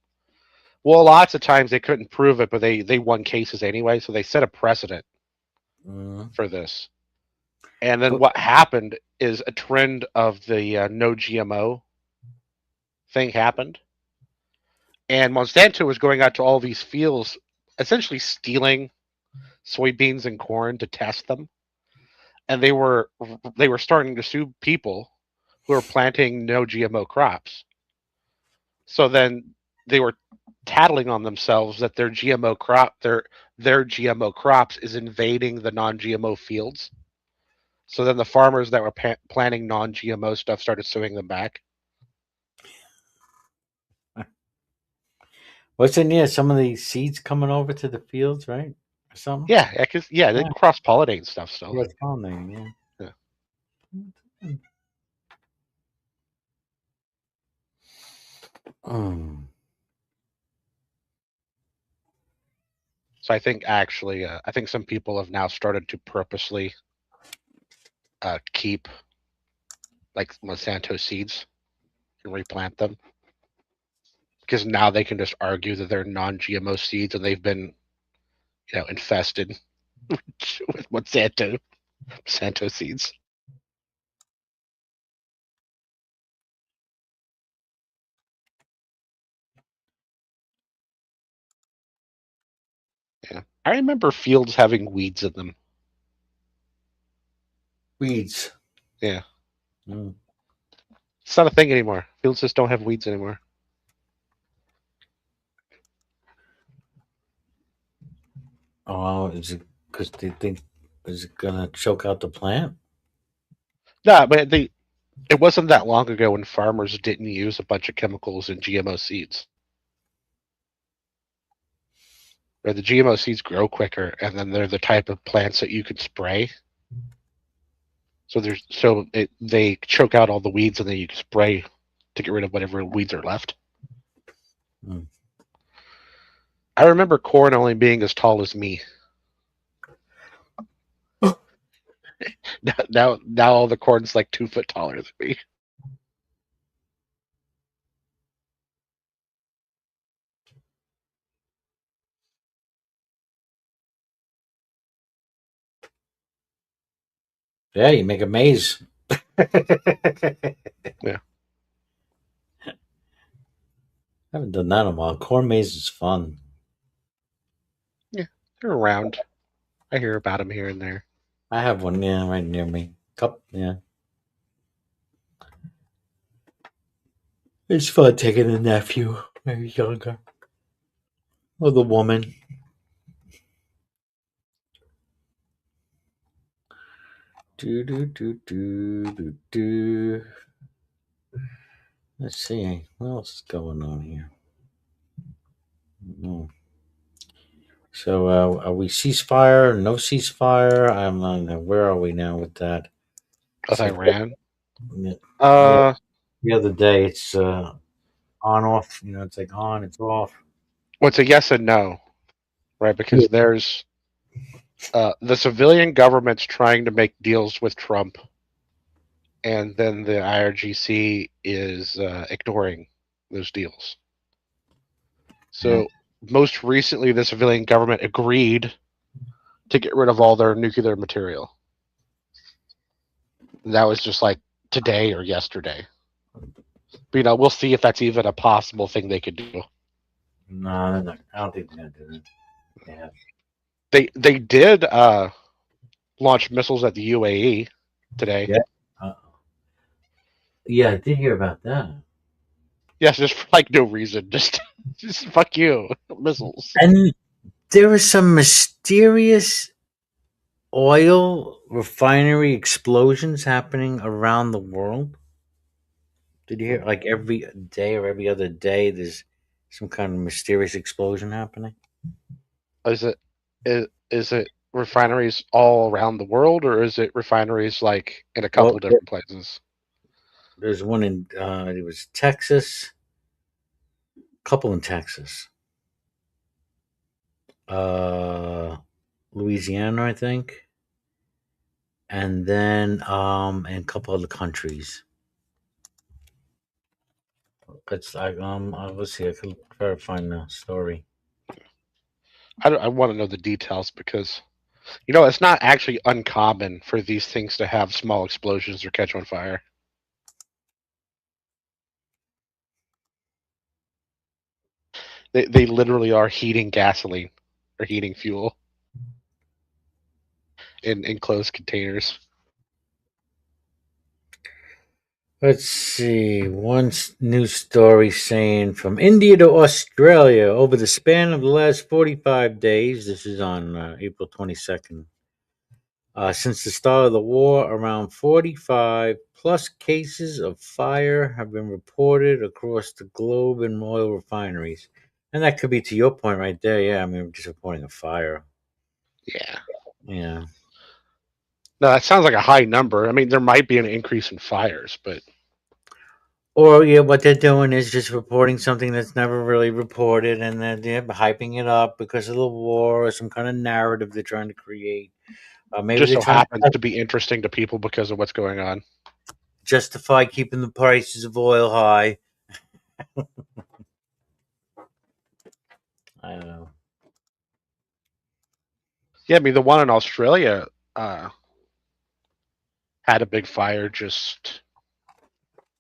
Well, lots of times they couldn't prove it, but they won cases anyway, so they set a precedent for this. And then what happened is a trend of the no GMO thing happened. And Monsanto was going out to all these fields, essentially stealing soybeans and corn to test them. And they were starting to sue people who are planting no GMO crops. So then they were tattling on themselves that their GMO GMO crops is invading the non-GMO fields. So then the farmers that were planting non-GMO stuff started suing them back. Wasn't there some of the seeds coming over to the fields, right? Or something? Yeah, because they cross pollinate stuff still. Cross pollinating, yeah. So I think actually, I think some people have now started to purposely keep like Monsanto seeds and replant them because now they can just argue that they're non-GMO seeds and they've been, infested with Monsanto seeds. Yeah, I remember fields having weeds in them. Weeds. Yeah. It's not a thing anymore. Fields just don't have weeds anymore. Oh, is it because they think is it gonna choke out the plant? No, but it wasn't that long ago when farmers didn't use a bunch of chemicals in GMO seeds. where the GMO seeds grow quicker, and then they're the type of plants that you could spray. So they choke out all the weeds, and then you can spray to get rid of whatever weeds are left. Mm. I remember corn only being as tall as me. Now all the corn's like 2 foot taller than me. Yeah, you make a maze. Yeah. I haven't done that in a while. Corn maze is fun. Yeah, they're around. I hear about them here and there. I have one, yeah, right near me. Yeah. It's fun taking a nephew, maybe younger, or the woman. Do do do do do do. Let's see what else is going on here. Mm. So, are we ceasefire? No ceasefire? I'm not. Where are we now with that? With Iran. Yeah, Uh, the other day it's on off. You know, it's like on, it's off. well, it's a yes and no, right? Because there's the civilian government's trying to make deals with Trump, and then the IRGC is ignoring those deals. So most recently, the civilian government agreed to get rid of all their nuclear material. That was just like today or yesterday. But, we'll see if that's even a possible thing they could do. No, they're not. I don't think they're gonna do that. Yeah. They did launch missiles at the UAE today. Yeah. Yeah, I did hear about that. Yes, just for like no reason. Just fuck you, missiles. And there was some mysterious oil refinery explosions happening around the world. Did you hear? Like every day or every other day, there's some kind of mysterious explosion happening. Is it refineries all around the world, or is it refineries like in a couple Well, different places? there's one in it was Texas, couple in Texas, uh, Louisiana, I think, and then in a couple other countries. It's like let's see, I can try to find the story. I want to know the details because it's not actually uncommon for these things to have small explosions or catch on fire. They literally are heating gasoline or heating fuel in enclosed containers. Let's see. News story saying from India to Australia over the span of the last 45 days. This is on April 22nd. Since the start of the war, around 45 plus cases of fire have been reported across the globe in oil refineries. And that could be to your point right there. Yeah, I mean, we're just reporting a fire. Yeah. Yeah. No, that sounds like a high number. I mean, there might be an increase in fires, but Or yeah, what they're doing is just reporting something that's never really reported, and then they're hyping it up because of the war or some kind of narrative they're trying to create. Maybe just they're so trying happens to to be interesting to people because of what's going on. justify keeping the prices of oil high. I don't know. Yeah, I mean the one in Australia had a big fire just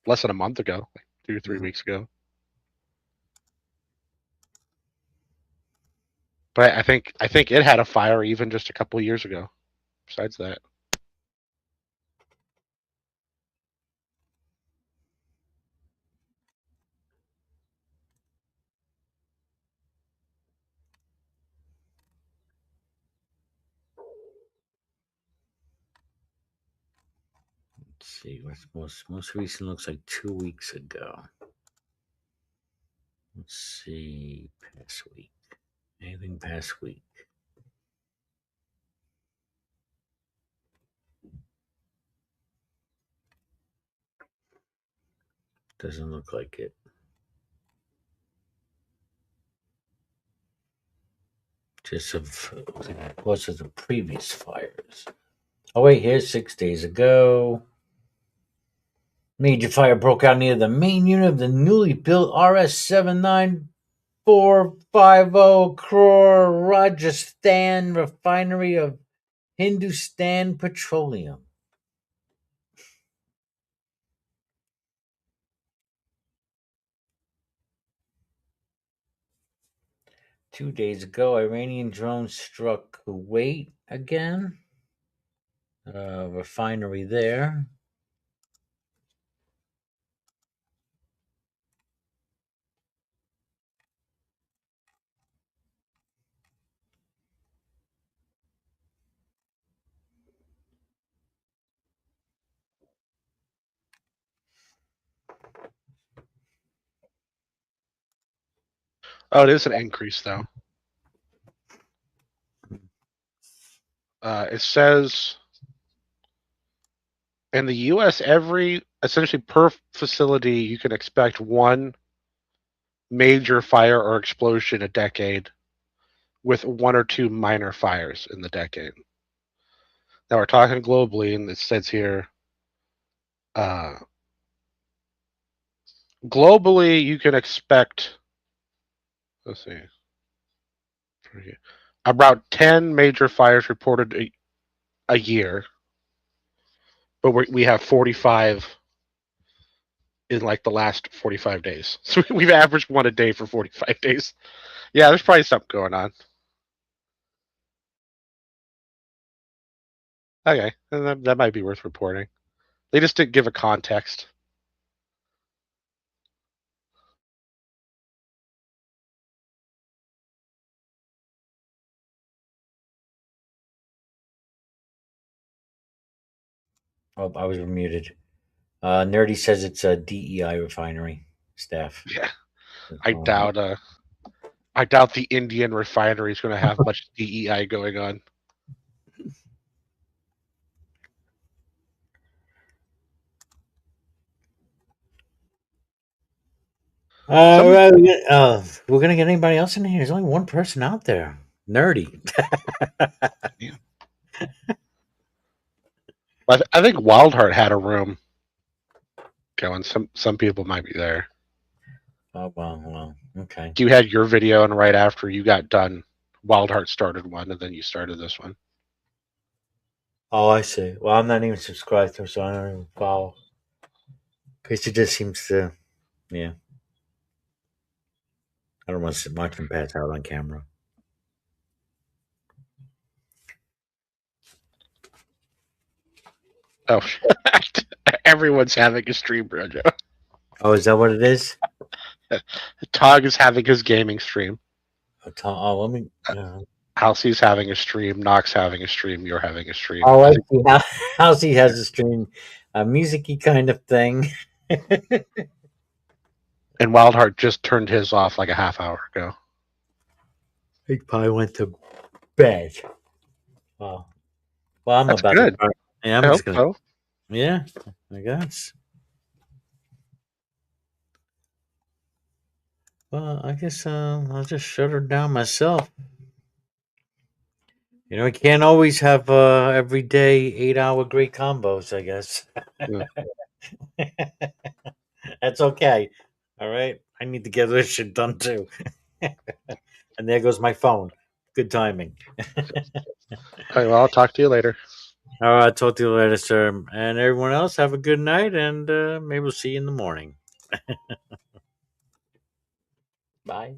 less than a month ago, like 2 or 3 weeks ago. But I think it had a fire even just a couple of years ago. Besides that, Let's see. What's most recent looks like 2 weeks ago. Let's see. Past week. Anything past week? Doesn't look like it. Just of what's of the previous fires. Oh wait, here's 6 days ago. Major fire broke out near the main unit of the newly built RS 79450 crore Rajasthan refinery of Hindustan Petroleum. Two days ago, Iranian drones struck Kuwait again. Refinery there. Oh, it is an increase though. It says in the U.S., essentially per facility, you can expect one major fire or explosion a decade, with one or two minor fires in the decade. Now we're talking globally, and it says here, globally you can expect. Let's see. About 10 major fires reported a year, but we have 45 in like the last 45 days. So we've averaged one a day for 45 days. Yeah, there's probably something going on. Okay, and that might be worth reporting. They just didn't give a context. Oh, I was muted. Nerdy says it's a DEI refinery staff. Yeah, I doubt the Indian refinery is going to have much DEI going on. We're gonna get anybody else in here. There's only one person out there. Nerdy. Yeah. I think Wildheart had a room going. Some people might be there. Oh well, okay. You had your video, and right after you got done, Wildheart started one, and then you started this one. Oh, I see. Well, I'm not even subscribed to her, so I don't even follow. Because she just seems to, yeah. I don't want to watch them pass out on camera. Oh, everyone's having a stream, Rojo. Oh, is that what it is? Tog is having his gaming stream. Oh, let me. Halsey's having a stream. Knox having a stream. You're having a stream. Oh, I see. Halsey has a stream, a musicy kind of thing. And Wildheart just turned his off like a half hour ago. He probably went to bed. Well, I'm That's about good. to. Yeah, I'm I just hope gonna. so. Yeah, I guess. Well, I guess I'll just shut her down myself. You know, we can't always have every day 8-hour great combos, I guess. Yeah. That's okay. All right. I need to get this shit done too. And there goes my phone. Good timing. All right, well, I'll talk to you later. All right. Talk to you later, sir. And everyone else, have a good night, and maybe we'll see you in the morning. Bye.